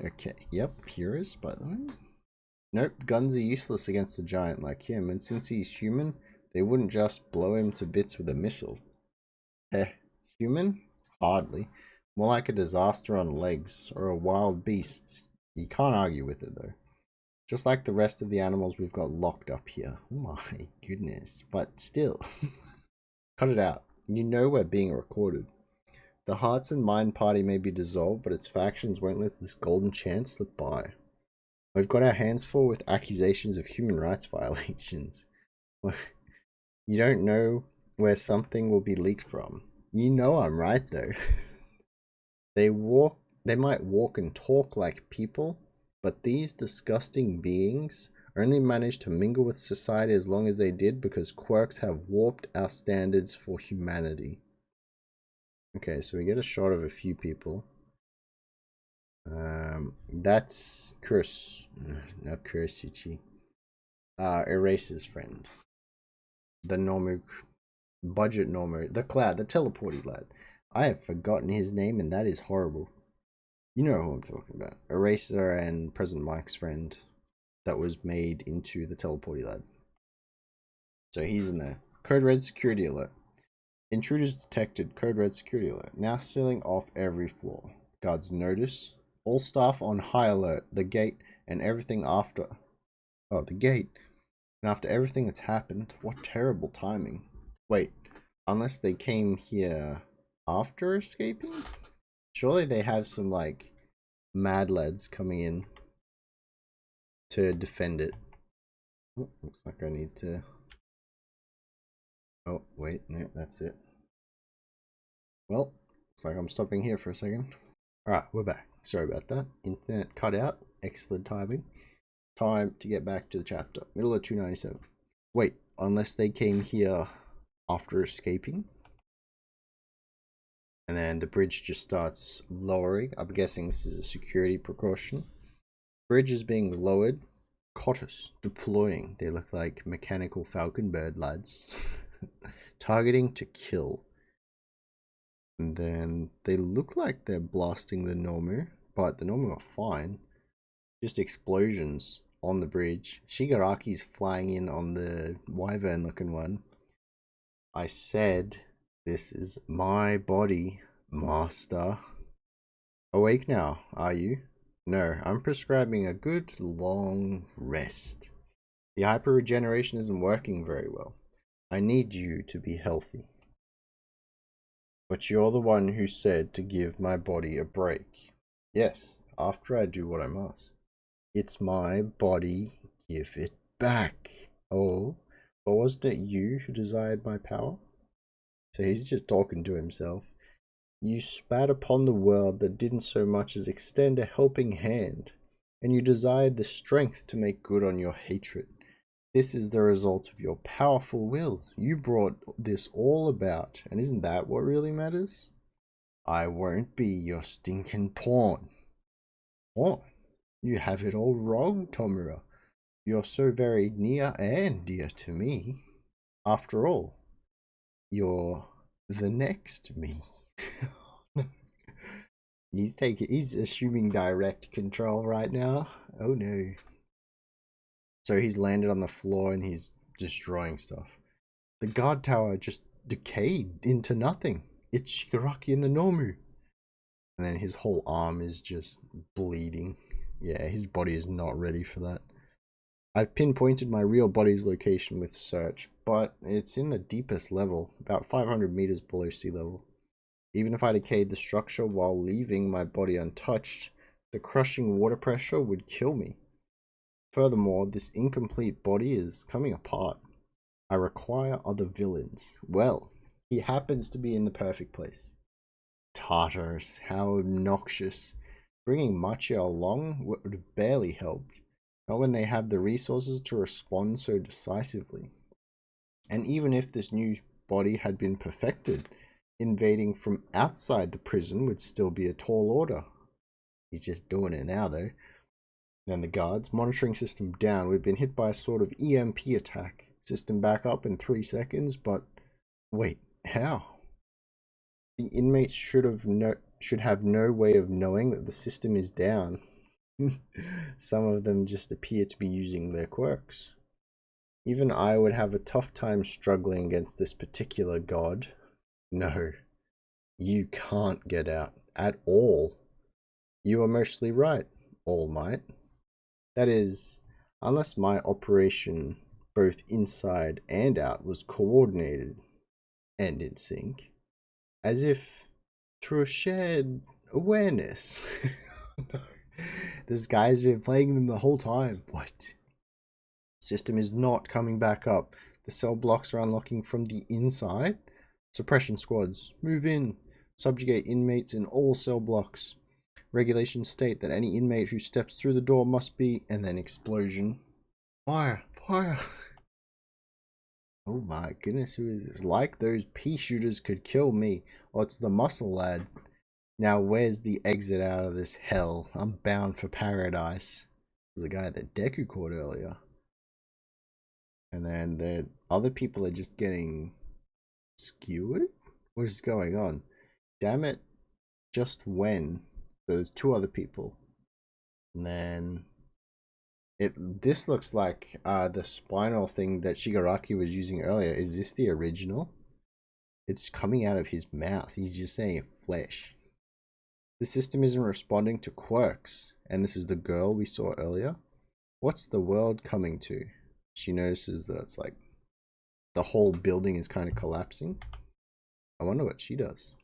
Okay, yep, heroes, by the way. Nope, guns are useless against a giant like him, and since he's human, they wouldn't just blow him to bits with a missile. Eh, human? Hardly. More like a disaster on legs, or a wild beast. You can't argue with it, though. Just like the rest of the animals we've got locked up here. Oh my goodness. But still. Cut it out. You know we're being recorded. The Hearts and Mind Party may be dissolved, but its factions won't let this golden chance slip by. We've got our hands full with accusations of human rights violations. You don't know where something will be leaked from. You know I'm right, though. They might walk and talk like people, but these disgusting beings only managed to mingle with society as long as they did because quirks have warped our standards for humanity. Okay, so we get a shot of a few people. That's Curse, not Kursuchi. Eraser's friend. The Nomu, budget Nomu, the Cloud, the teleporty lad. I have forgotten his name and that is horrible. You know who I'm talking about. Eraser and Present Mike's friend that was made into the teleporty lad. So he's in there. Code Red security alert. Intruders detected. Code Red security alert. Now sealing off every floor. Guards notice. All staff on high alert. The gate and everything after. Oh, the gate. And after everything that's happened. What terrible timing. Wait. Unless they came here after escaping? Surely they have some, like, mad lads coming in to defend it. Oh, looks like I need to... Oh, wait. No, that's it. Well, looks like I'm stopping here for a second. Alright, we're back. Sorry about that. Internet cut out. Excellent timing. Time to get back to the chapter. Middle of 297. Wait, unless they came here after escaping? And then the bridge just starts lowering. I'm guessing this is a security precaution. Bridge is being lowered. Cottus deploying. They look like mechanical falcon bird lads. Targeting to kill. And then they look like they're blasting the Nomu, but the Nomu are fine. Just explosions on the bridge. Shigaraki's flying in on the wyvern looking one. I said, this is my body, master. Awake now, are you? No, I'm prescribing a good long rest. The hyper regeneration isn't working very well. I need you to be healthy. But you're the one who said to give my body a break. Yes, after I do what I must. It's my body, give it back. Oh, but wasn't it you who desired my power? So he's just talking to himself. You spat upon the world that didn't so much as extend a helping hand, and you desired the strength to make good on your hatred. This is the result of your powerful will. You brought this all about, and isn't that what really matters? I won't be your stinking pawn. Pawn? You have it all wrong, Tomura. You're so very near and dear to me. After all, you're the next me. He's assuming direct control right now. Oh no. So he's landed on the floor and he's destroying stuff. The guard tower just decayed into nothing. It's Shigaraki and the Nomu. And then his whole arm is just bleeding. Yeah, his body is not ready for that. I've pinpointed my real body's location with search, but it's in the deepest level, about 500 meters below sea level. Even if I decayed the structure while leaving my body untouched, the crushing water pressure would kill me. Furthermore, this incomplete body is coming apart. I require other villains. Well, he happens to be in the perfect place. Tartars, how obnoxious. Bringing Machia along would barely help, not when they have the resources to respond so decisively. And even if this new body had been perfected, invading from outside the prison would still be a tall order. He's just doing it now, though. Then the guards, monitoring system down. We've been hit by a sort of EMP attack. System back up in 3 seconds, but wait, how? The inmates should have no way of knowing that the system is down. Some of them just appear to be using their quirks. Even I would have a tough time struggling against this particular god. No, you can't get out at all. You are mostly right, All Might. That is, unless my operation, both inside and out, was coordinated and in sync, as if through a shared awareness. No. This guy's been playing them the whole time. What? System is not coming back up. The cell blocks are unlocking from the inside. Suppression squads, move in. Subjugate inmates in all cell blocks. Regulations state that any inmate who steps through the door must be... And then explosion. Fire! Fire! Oh my goodness, who is this? Like those pea shooters could kill me. Oh, it's the muscle lad. Now where's the exit out of this hell? I'm bound for paradise. There's a guy that Deku caught earlier. And then the other people are just getting skewered? What is going on? Damn it. Just when? So there's two other people. And then this looks like the spinal thing that Shigaraki was using earlier. Is this the original? It's coming out of his mouth. He's just saying flesh. The system isn't responding to quirks. And this is the girl we saw earlier. What's the world coming to? She notices that it's like the whole building is kind of collapsing. I wonder what she does.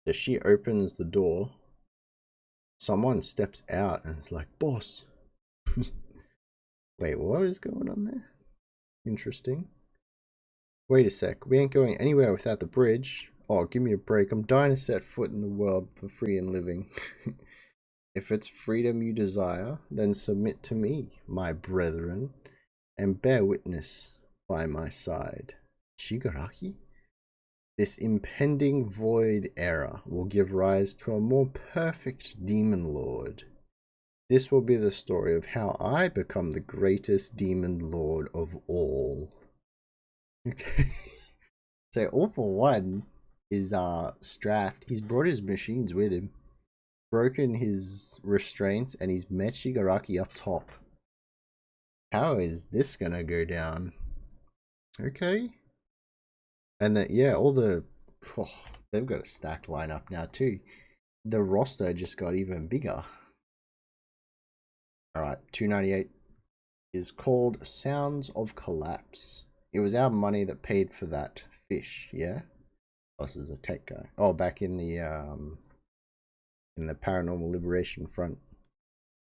As she opens the door, someone steps out and it's like, boss. Wait, what is going on there? Interesting. Wait a sec, we ain't going anywhere without the bridge. Oh, give me a break. I'm dying to set foot in the world for free and living. If it's freedom you desire, then submit to me, my brethren, and bear witness by my side. Shigaraki? This impending void era will give rise to a more perfect demon lord. This will be the story of how I become the greatest demon lord of all. Okay. So all for one is strapped. He's brought his machines with him, broken his restraints, and he's met Shigaraki up top. How is this gonna go down? Okay. And that, yeah, all the... Oh, they've got a stacked lineup now too. The roster just got even bigger. Alright, 298 is called Sounds of Collapse. It was our money that paid for that fish, yeah? This is a tech guy. Oh, back in the Paranormal Liberation Front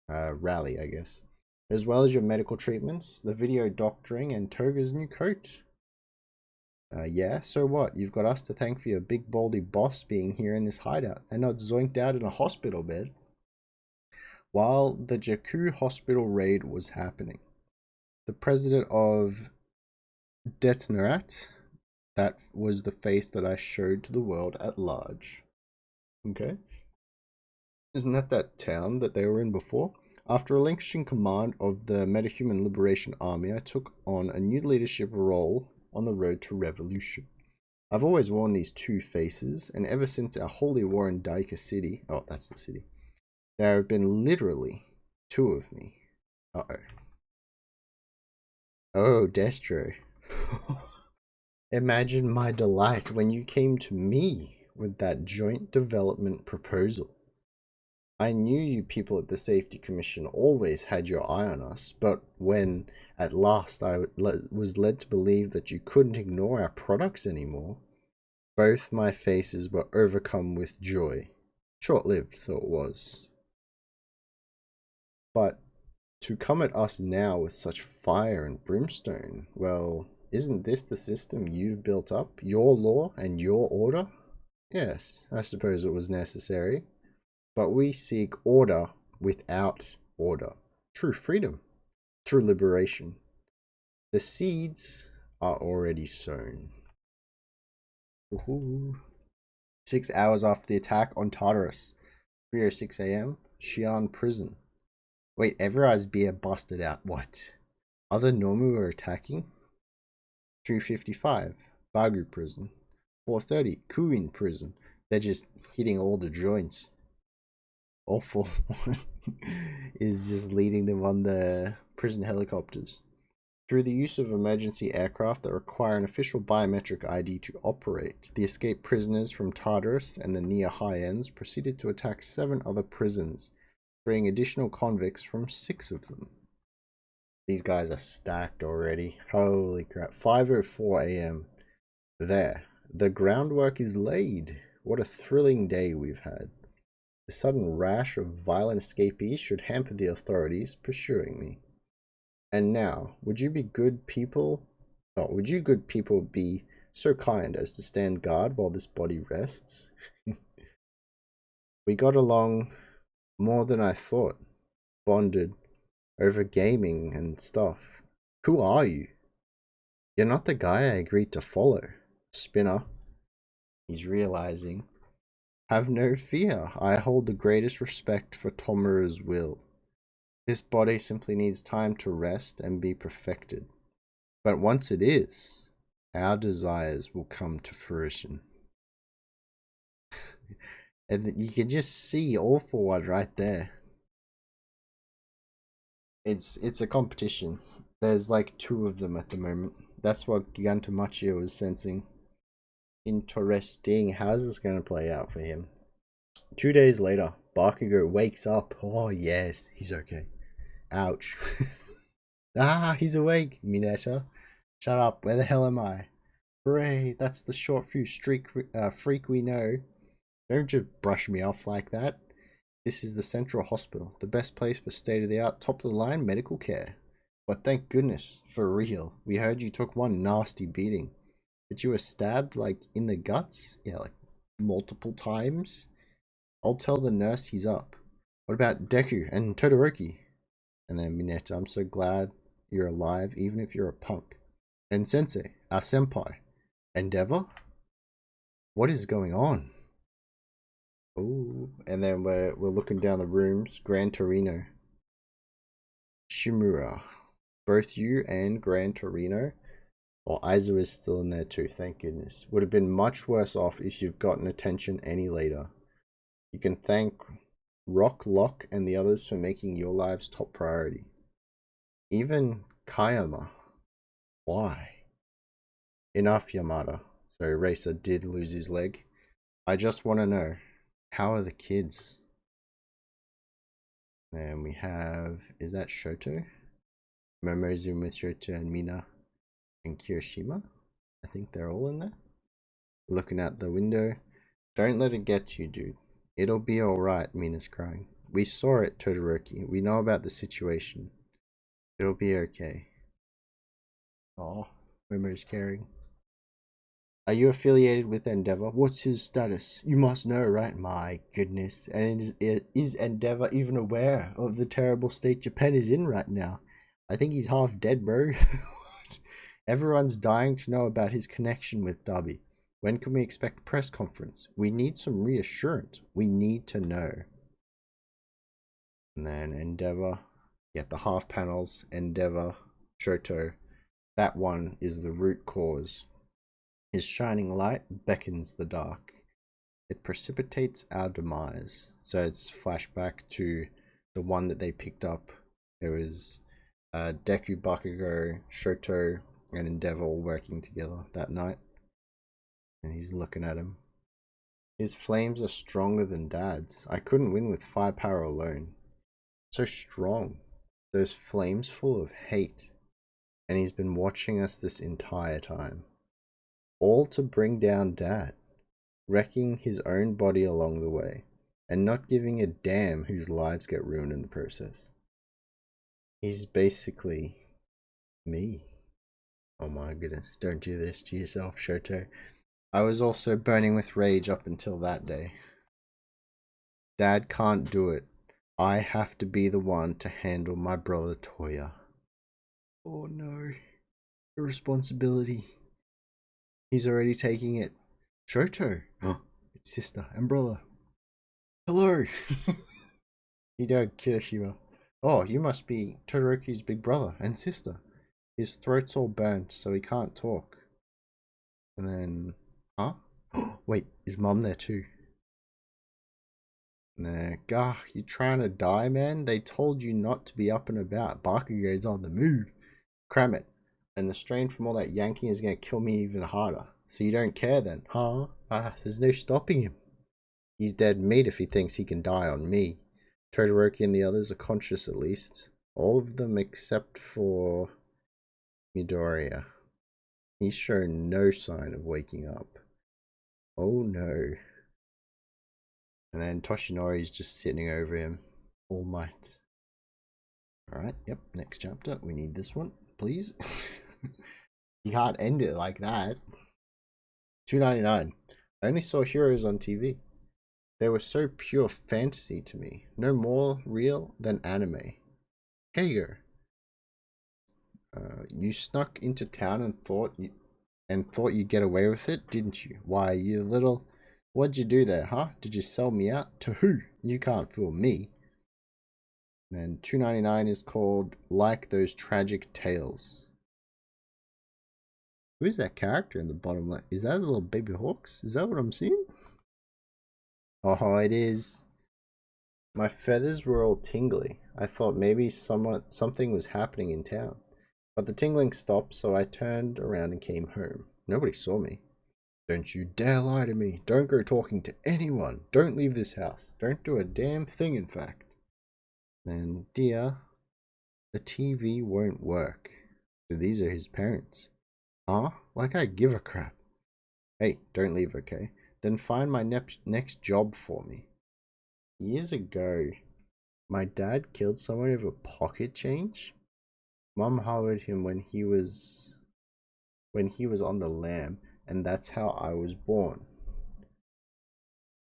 rally, I guess. As well as your medical treatments, the video doctoring, and Toga's new coat. Yeah, so what? You've got us to thank for your big baldy boss being here in this hideout and not zoinked out in a hospital bed. While the Jakku hospital raid was happening, the president of DeviantArt, that was the face that I showed to the world at large. Okay? Isn't that town that they were in before? After relinquishing command of the Metahuman Liberation Army, I took on a new leadership role on the road to revolution. I've always worn these two faces, and ever since our holy war in Daika City, oh, that's the city, there have been literally two of me. Uh-oh. Oh, Destro. Imagine my delight when you came to me with that joint development proposal. I knew you people at the Safety Commission always had your eye on us, but when at last I was led to believe that you couldn't ignore our products anymore, both my faces were overcome with joy. Short-lived, though it was. But to come at us now with such fire and brimstone, well, isn't this the system you've built up? Your law and your order? Yes, I suppose it was necessary. But we seek order without order. True freedom. True liberation. The seeds are already sown. Woohoo. 6 hours after the attack on Tartarus. 3:06 AM. Xi'an prison. Wait, Everard's beer busted out. What? Other Nomu are attacking? 3:55. Bagu prison. 4:30. Kuin prison. They're just hitting all the joints. All for one is just leading them on the prison helicopters. Through the use of emergency aircraft that require an official biometric ID to operate, the escaped prisoners from Tartarus and the near high ends proceeded to attack 7 other prisons, freeing additional convicts from 6 of them. These guys are stacked already. Holy crap. 5:04 a.m. There. The groundwork is laid. What a thrilling day we've had. The sudden rash of violent escapees should hamper the authorities pursuing me. And now, would you good people be so kind as to stand guard while this body rests? We got along more than I thought. Bonded over gaming and stuff. Who are you? You're not the guy I agreed to follow. Spinner. He's realizing. Have no fear. I hold the greatest respect for Tomoru's will. This body simply needs time to rest and be perfected. But once it is, our desires will come to fruition. And you can just see All For One right there. It's a competition. There's like 2 of them at the moment. That's what Gigantomachia was sensing. Interesting. How's this going to play out for him? 2 days later, Bakugo wakes up. Oh yes, he's okay. Ouch. Ah, he's awake. Mineta. Shut up. Where the hell am I? Hooray, that's the short fuse freak we know. Don't just brush me off like that. This is the Central Hospital, the best place for state-of-the-art, top-of-the-line medical care. But thank goodness, for real, we heard you took one nasty beating. That you were stabbed, like, in the guts? Yeah, like, multiple times? I'll tell the nurse he's up. What about Deku and Todoroki? And then Mineta, I'm so glad you're alive, even if you're a punk. And Sensei, our senpai. Endeavor? What is going on? Oh, and then we're looking down the rooms. Gran Torino. Shimura. Both you and Gran Torino. Well, Aizu is still in there too, thank goodness. Would have been much worse off if you've gotten attention any later. You can thank Rock, Lock, and the others for making your lives top priority. Even Kayama. Why? Enough, Yamada. So Racer did lose his leg. I just want to know, how are the kids? Then we have, is that Shoto? Momozu with Shoto and Mina and Kirishima. I think they're all in there. Looking out the window. Don't let it get to you, dude. It'll be alright, Mina's crying. We saw it, Todoroki. We know about the situation. It'll be okay. Oh, Momo's caring. Are you affiliated with Endeavor? What's his status? You must know, right? My goodness. And is Endeavor even aware of the terrible state Japan is in right now? I think he's half dead, bro. Everyone's dying to know about his connection with Darby. When can we expect a press conference? We need some reassurance. We need to know. And then Endeavor. Yeah, the half panels. Endeavor. Shoto. That one is the root cause. His shining light beckons the dark. It precipitates our demise. So it's flashback to the one that they picked up. It was Deku, Bakugo, Shoto, and Endeavor all working together that night. And he's looking at him. His flames are stronger than Dad's. I couldn't win with firepower alone. So strong. Those flames full of hate. And he's been watching us this entire time. All to bring down Dad, wrecking his own body along the way, and not giving a damn whose lives get ruined in the process. He's basically me. Oh my goodness, don't do this to yourself, Shoto. I was also burning with rage up until that day. Dad can't do it. I have to be the one to handle my brother Toya. Oh no, the responsibility. He's already taking it. Shoto. Oh, it's sister and brother. Hello. You don't, Kirishima. Oh, you must be Todoroki's big brother and sister. His throat's all burnt, so he can't talk. And then, huh? Wait, is Mum there too? Nah, gah, you trying to die, man? They told you not to be up and about. Bakugo's on the move. Cram it. And the strain from all that yanking is going to kill me even harder. So you don't care then, huh? There's no stopping him. He's dead meat if he thinks he can die on me. Todoroki and the others are conscious at least. All of them except for Midoriya. He's shown no sign of waking up. Oh no. And then Toshinori's just sitting over him. All Might. Alright, yep, next chapter. We need this one, please. You can't end it like that. $2.99. I only saw Heroes on TV. They were so pure fantasy to me. No more real than anime. Keigo. You snuck into town and thought you'd get away with it, didn't you? Why, you little... What'd you do there, huh? Did you sell me out? To who? You can't fool me. Then $2.99 is called Like Those Tragic Tales. Who is that character in the bottom left? Is that a little baby hawks? Is that what I'm seeing? Oh, it is. My feathers were all tingly. I thought maybe something was happening in town. But the tingling stopped, so I turned around and came home. Nobody saw me. Don't you dare lie to me. Don't go talking to anyone. Don't leave this house. Don't do a damn thing, in fact. Then, dear, the TV won't work. So these are his parents. Huh? Like I give a crap. Hey, don't leave, okay? Then find my next job for me. Years ago, my dad killed someone over pocket change. Mom hired him when he was on the lam, and that's how I was born.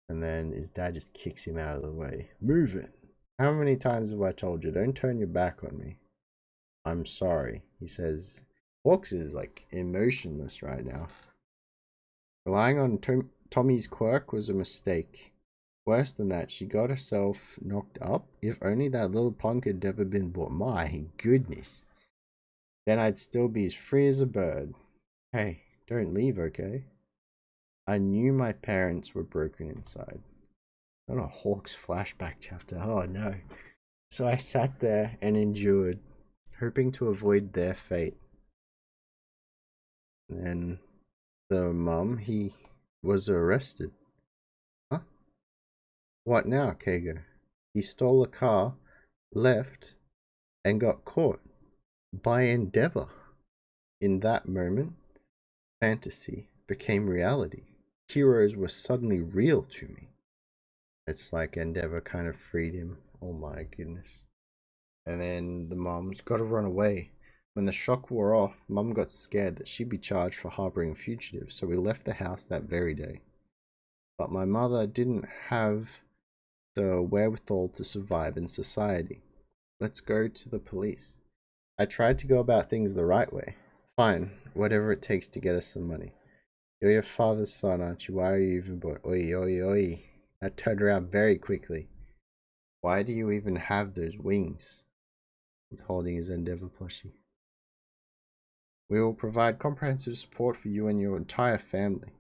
And then his dad just kicks him out of the way. Move it. How many times have I told you? Don't turn your back on me. I'm sorry, he says. Hawks is like emotionless right now. Relying on Tommy's quirk was a mistake. Worse than that, she got herself knocked up. If only that little punk had never been born. My goodness. Then I'd still be as free as a bird. Hey, don't leave, okay? I knew my parents were broken inside. Not a Hawks flashback chapter. Oh no. So I sat there and endured, hoping to avoid their fate. And then the mum, he was arrested. Huh? What now, Keigo? He stole a car, left, and got caught by Endeavor. In that moment, fantasy became reality. Heroes were suddenly real to me. It's like Endeavor kind of freed him. Oh my goodness. And then the mom's got to run away. When the shock wore off, Mum got scared that she'd be charged for harboring a fugitive, so we left the house that very day. But my mother didn't have the wherewithal to survive in society. Let's go to the police. I tried to go about things the right way. Fine, whatever it takes to get us some money. You're your father's son, aren't you? Why are you even born? Oi, oi, oi. That turned around very quickly. Why do you even have those wings? He's holding his Endeavor plushie. We will provide comprehensive support for you and your entire family.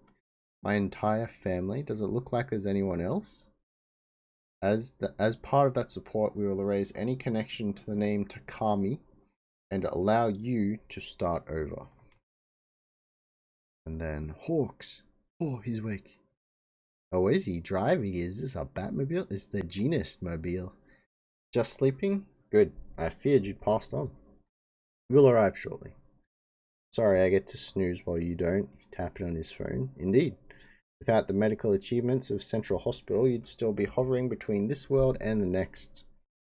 My entire family? Does it look like there's anyone else? As part of that support, we will erase any connection to the name Takami and allow you to start over. And then Hawks. Oh, he's awake. Oh, what is he driving? Is this a Batmobile? It's the Genist mobile. Just sleeping? Good. I feared you'd passed on. We'll arrive shortly. Sorry, I get to snooze while you don't. He's tapping on his phone. Indeed. Without the medical achievements of Central Hospital, you'd still be hovering between this world and the next.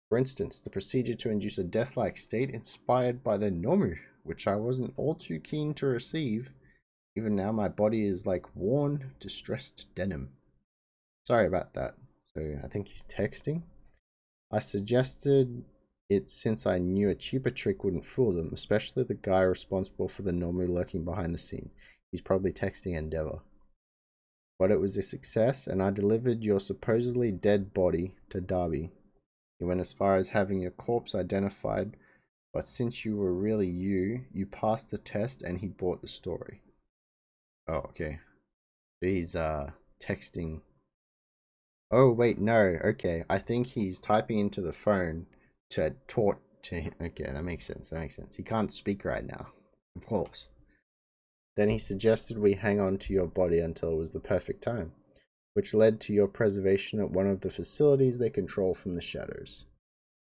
For instance, the procedure to induce a death-like state inspired by the Nomu, which I wasn't all too keen to receive. Even now, my body is like worn, distressed denim. Sorry about that. So, I think he's texting. I suggested it since I knew a cheaper trick wouldn't fool them, especially the guy responsible for the Nomu lurking behind the scenes. He's probably texting Endeavor. But it was a success, and I delivered your supposedly dead body to Darby. He went as far as having your corpse identified, but since you were really you passed the test and he bought the story. Oh, okay. He's texting. Oh, wait, no. Okay, I think he's typing into the phone to talk to him. Okay, that makes sense. That makes sense. He can't speak right now. Of course. Then he suggested we hang on to your body until it was the perfect time, which led to your preservation at one of the facilities they control from the shadows.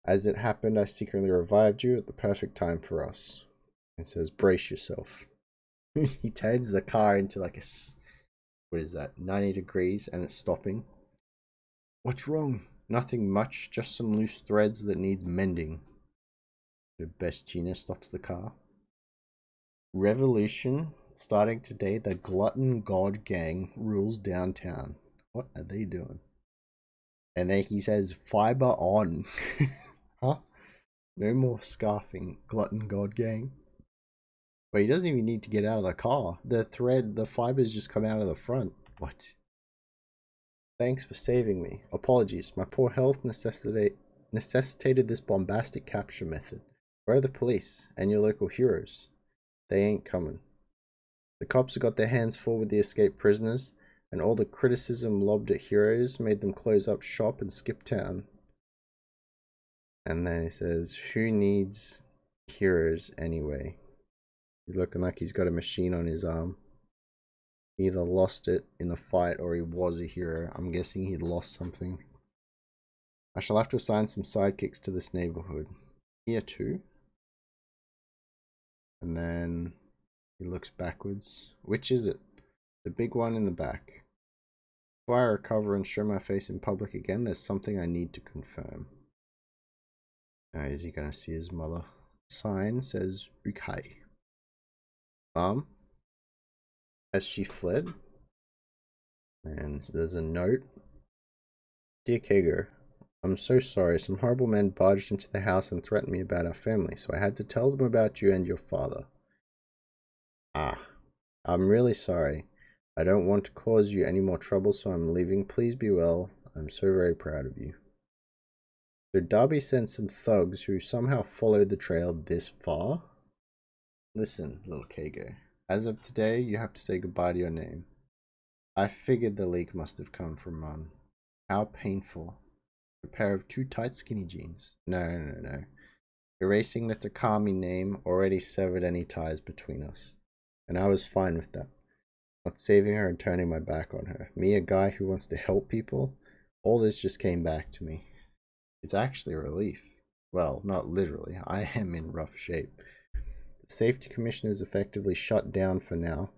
As it happened, I secretly revived you at the perfect time for us. It says, brace yourself. He turns the car into like a, what is that, 90 degrees, and it's stopping. What's wrong? Nothing much, just some loose threads that need mending. The best Gina stops the car. Revolution. Starting today, the Glutton God Gang rules downtown. What are they doing? And then he says, fiber on. Huh? No more scarfing, Glutton God Gang. But he doesn't even need to get out of the car. The fibers just come out of the front. What? Thanks for saving me. Apologies, my poor health necessitated this bombastic capture method. Where are the police and your local heroes? They ain't coming. The cops have got their hands full with the escaped prisoners, and all the criticism lobbed at heroes made them close up shop and skip town. And then he says, who needs heroes anyway? He's looking like he's got a machine on his arm. He either lost it in a fight or he was a hero. I'm guessing he lost something. I shall have to assign some sidekicks to this neighborhood. Here too. And then he looks backwards. Which is it? The big one in the back. Before I recover and show my face in public again, there's something I need to confirm. Now, is he gonna see his mother? Sign says Ukai. Has she fled? And there's a note. Dear Kager, I'm so sorry. Some horrible men barged into the house and threatened me about our family, so I had to tell them about you and your father. I'm really sorry. I don't want to cause you any more trouble, so I'm leaving. Please be well. I'm so very proud of you. So Darby sent some thugs who somehow followed the trail this far. Listen, little Kago. As of today, you have to say goodbye to your name. I figured the leak must have come from Ron. How painful. A pair of too tight skinny jeans. No. Erasing the Takami name already severed any ties between us. And I was fine with that. Not saving her and turning my back on her. Me, a guy who wants to help people. All this just came back to me. It's actually a relief. Well, not literally. I am in rough shape. The safety commission is effectively shut down for now,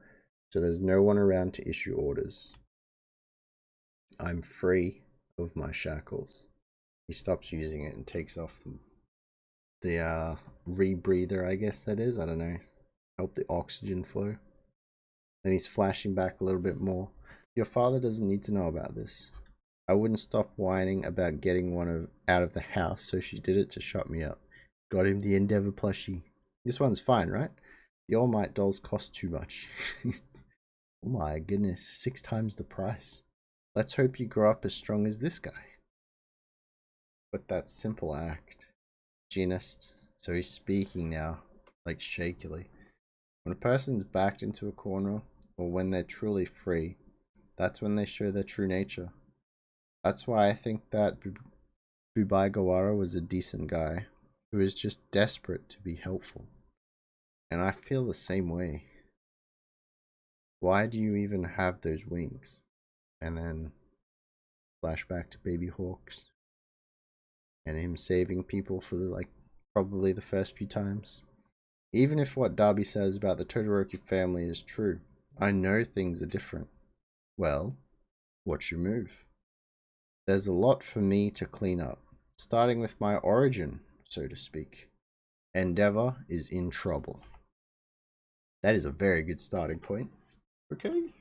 so there's no one around to issue orders. I'm free of my shackles. He stops using it and takes off the rebreather, I guess that is. I don't know. Help the oxygen flow. Then he's flashing back a little bit more. Your father doesn't need to know about this. I wouldn't stop whining about getting out of the house, so she did it to shut me up. Got him the Endeavor plushie. This one's fine, right? The All Might dolls cost too much. Oh my goodness, 6 times the price. Let's hope you grow up as strong as this guy. But that simple act. Genist. So he's speaking now, like shakily. When a person's backed into a corner, or when they're truly free, that's when they show their true nature. That's why I think that Bubai Gawara was a decent guy, who was just desperate to be helpful. And I feel the same way. Why do you even have those wings? And then flashback to Baby Hawks. And him saving people for probably the first few times. Even if what Darby says about the Todoroki family is true, I know things are different. Well, what's your move? There's a lot for me to clean up, starting with my origin, so to speak. Endeavor is in trouble. That is a very good starting point. Okay.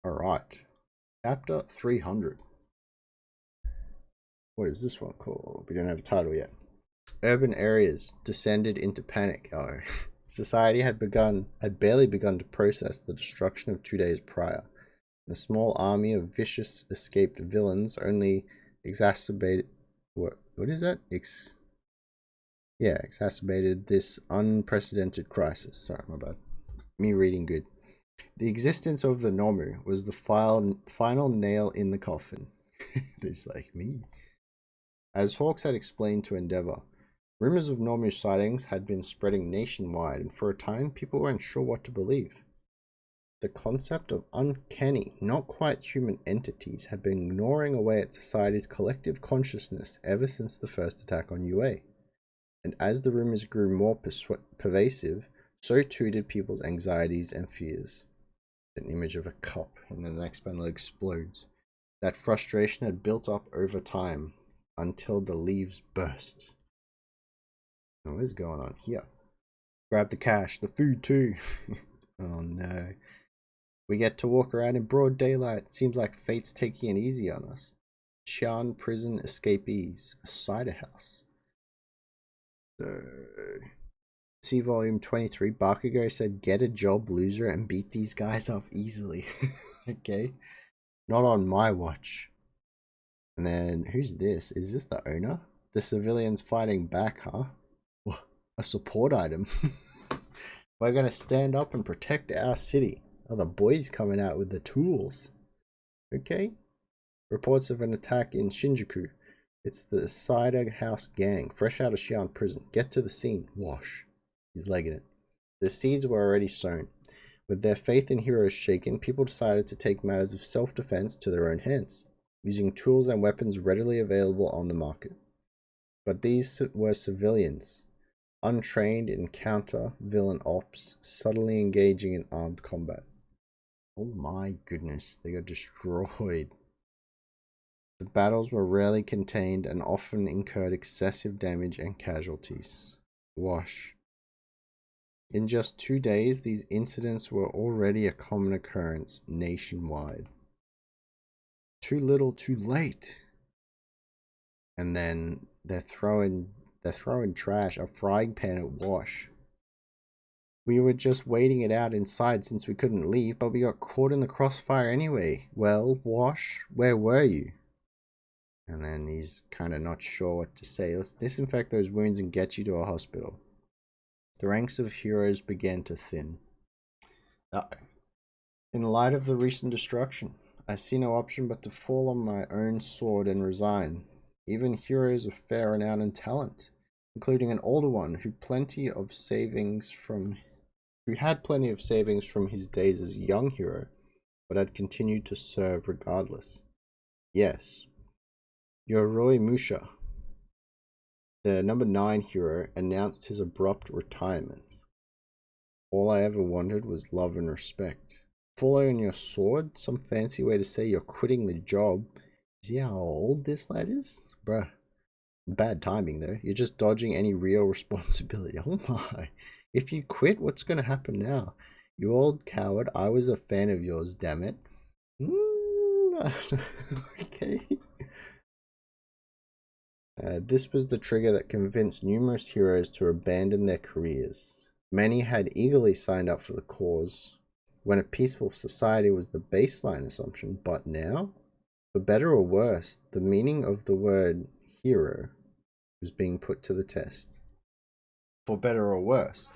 Alright. Chapter 300. What is this one called? We don't have a title yet. Urban areas descended into panic, however. Society had barely begun to process the destruction of 2 days prior. The small army of vicious escaped villains only exacerbated exacerbated this unprecedented crisis. Sorry, my bad. Me reading good. The existence of the Nomu was the final nail in the coffin. This like me. As Hawks had explained to Endeavor, Rumors of Nomu sightings had been spreading nationwide, and for a time people weren't sure what to believe. The concept of uncanny, not quite human entities had been gnawing away at society's collective consciousness ever since the first attack on UA. And as the rumors grew more pervasive, so too did people's anxieties and fears. An image of a cup, and then the next panel explodes. That frustration had built up over time, until the leaves burst. What is going on here? Grab the cash, the food too. Oh no. We get to walk around in broad daylight. Seems like fate's taking it easy on us. Xi'an prison escapees, a cider house. So, see volume 23. Bakugo said, "Get a job, loser, and beat these guys up easily." Okay. Not on my watch. And then, who's this? Is this the owner? The civilians fighting back, huh? A support item. We're gonna stand up and protect our city. Oh, the boys coming out with the tools. Okay. Reports of an attack in Shinjuku. It's the cider house gang, fresh out of Xi'an prison. Get to the scene. Wash. He's legging it. The seeds were already sown. With their faith in heroes shaken, people decided to take matters of self-defense to their own hands, using tools and weapons readily available on the market. But these were civilians, untrained in counter-villain ops, subtly engaging in armed combat. Oh my goodness, they got destroyed. The battles were rarely contained and often incurred excessive damage and casualties. Wash. In just 2 days, these incidents were already a common occurrence nationwide. Too little, too late. And then they're throwing trash, a frying pan at Wash. We were just waiting it out inside since we couldn't leave, but we got caught in the crossfire anyway. Well, Wash, where were you? And then he's kind of not sure what to say. Let's disinfect those wounds and get you to a hospital. The ranks of heroes began to thin. In light of the recent destruction, I see no option but to fall on my own sword and resign. Even heroes of fair renown and talent, including an older one who had plenty of savings from his days as a young hero, but had continued to serve regardless. Yes, Yoroi Musha, the number 9 hero, announced his abrupt retirement. All I ever wanted was love and respect. Following your sword? Some fancy way to say you're quitting the job. See how old this lad is? Bruh. Bad timing though. You're just dodging any real responsibility. Oh my. If you quit, what's gonna happen now? You old coward. I was a fan of yours, damn it. Okay. This was the trigger that convinced numerous heroes to abandon their careers. Many had eagerly signed up for the cause when a peaceful society was the baseline assumption, but now, for better or worse, the meaning of the word hero was being put to the test. For better or worse,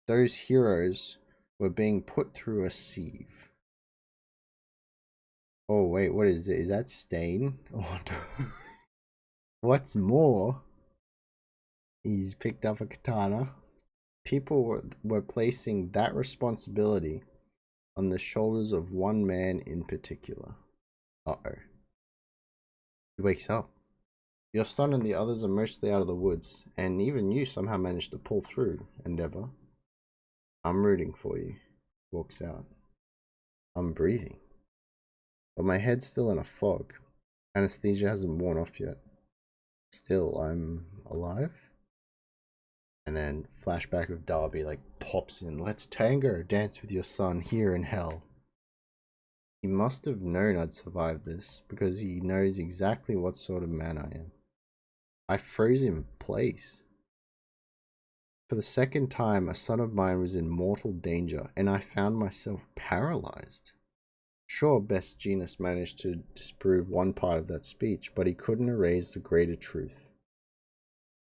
those heroes were being put through a sieve. Oh wait, what is it? Is that Stain? Oh no. What's more, he's picked up a katana. People were placing that responsibility on the shoulders of one man in particular. Uh-oh. He wakes up. Your son and the others are mostly out of the woods, and even you somehow managed to pull through, Endeavor. I'm rooting for you. Walks out. I'm breathing. But my head's still in a fog. Anesthesia hasn't worn off yet. Still, I'm alive? And then flashback of Darby like pops in. Let's tango, dance with your son here in hell. He must have known I'd survived this, because he knows exactly what sort of man I am. I froze in place. For the second time, a son of mine was in mortal danger, and I found myself paralyzed. Sure, Best Genus managed to disprove one part of that speech, but he couldn't erase the greater truth.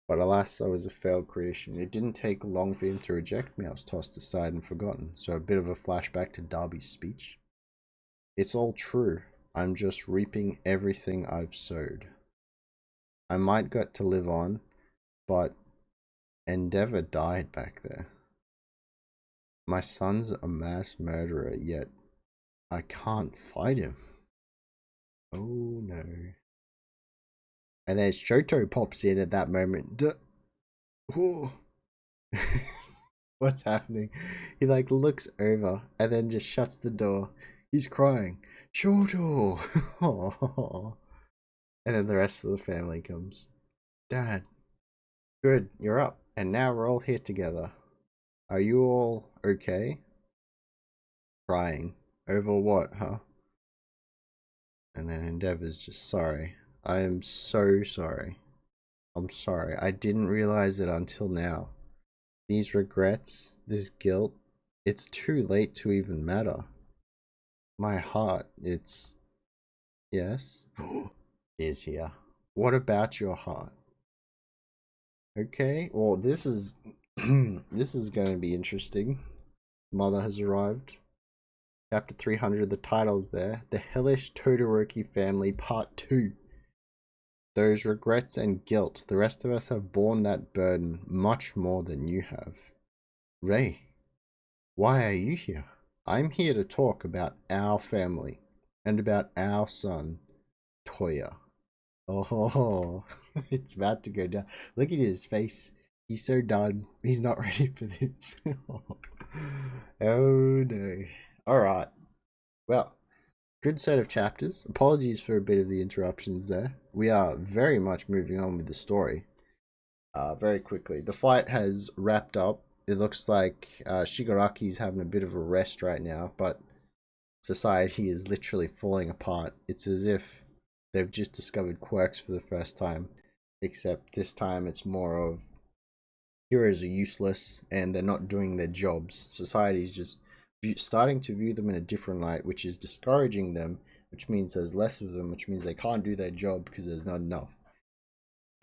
But alas, I was a failed creation. It didn't take long for him to reject me. I was tossed aside and forgotten. So a bit of a flashback to Darby's speech. It's all true. I'm just reaping everything I've sowed. I might get to live on, but Endeavor died back there. My son's a mass murderer, yet I can't fight him. Oh no. And then Shoto pops in at that moment. Oh. What's happening? He like looks over and then just shuts the door. He's crying. Shoto! Oh. And then the rest of the family comes. Dad. Good, you're up. And now we're all here together. Are you all okay? Crying. Over what, huh? And then Endeavor's just sorry. I am so sorry. I'm sorry. I didn't realize it until now. These regrets, this guilt, it's too late to even matter. My heart, it's... Yes? Is here. What about your heart? Okay, well this is... this is going to be interesting. Mother has arrived. Chapter 300, the title's there. The Hellish Todoroki Family Part 2. Those regrets and guilt, the rest of us have borne that burden much more than you have. Ray, why are you here? I'm here to talk about our family and about our son, Toya. Oh, it's about to go down. Look at his face. He's so done. He's not ready for this. Oh no. Alright. Well, good set of chapters. Apologies for a bit of the interruptions there. We are very much moving on with the story. Very quickly. The fight has wrapped up. It looks like Shigaraki's having a bit of a rest right now, but society is literally falling apart. It's as if they've just discovered quirks for the first time, except this time it's more of heroes are useless and they're not doing their jobs. Society is just starting to view them in a different light, which is discouraging them, which means there's less of them, which means they can't do their job because there's not enough.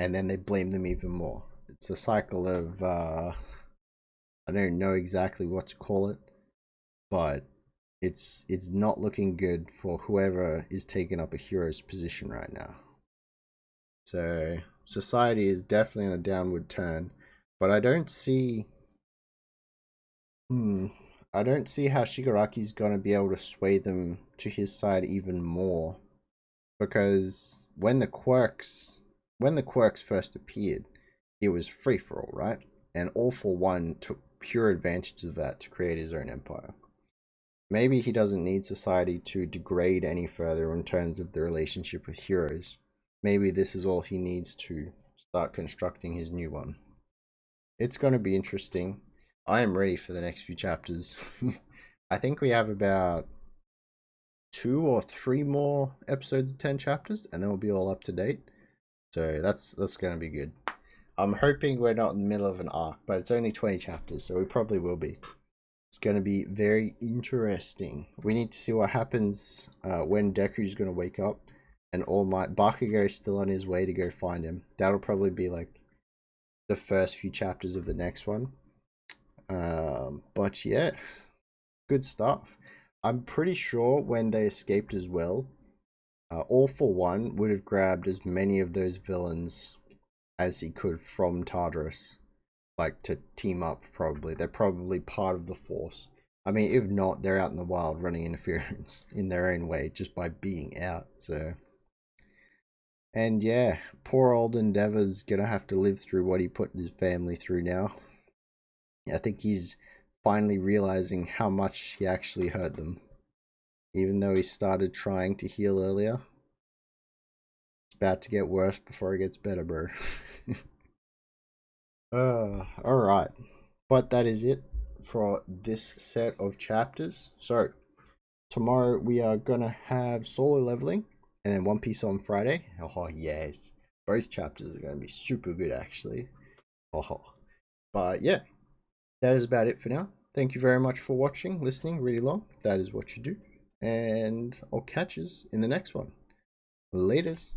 And then they blame them even more. It's a cycle of, I don't know exactly what to call it, but it's not looking good for whoever is taking up a hero's position right now. So society is definitely on a downward turn, but I don't see I don't see how Shigaraki's gonna be able to sway them to his side even more, because when the quirks first appeared, it was free for all, right? And All for One took pure advantage of that to create his own empire. Maybe he doesn't need society to degrade any further in terms of the relationship with heroes. Maybe this is all he needs to start constructing his new one. It's going to be interesting. I am ready for the next few chapters. I think we have about 2 or 3 more episodes of 10 chapters, and then we'll be all up to date. So that's going to be good. I'm hoping we're not in the middle of an arc, but it's only 20 chapters, so we probably will be. It's going to be very interesting. We need to see what happens when Deku's going to wake up and All Might. Bakugo is still on his way to go find him. That'll probably be like the first few chapters of the next one. But yeah, good stuff. I'm pretty sure when they escaped as well, All for One would have grabbed as many of those villains as he could from Tartarus. Like, to team up, probably. They're probably part of the force. I mean, if not, they're out in the wild running interference in their own way just by being out, so. And yeah, poor old Endeavor's gonna have to live through what he put his family through now. I think he's finally realizing how much he actually hurt them. Even though he started trying to heal earlier. It's about to get worse before it gets better, bro. Alright. But that is it for this set of chapters. So, tomorrow we are gonna have solo leveling and then One Piece on Friday. Oh, yes. Both chapters are gonna be super good, actually. Oh. But yeah, that is about it for now. Thank you very much for watching, listening really long. That is what you do. And I'll catch you in the next one. Laters.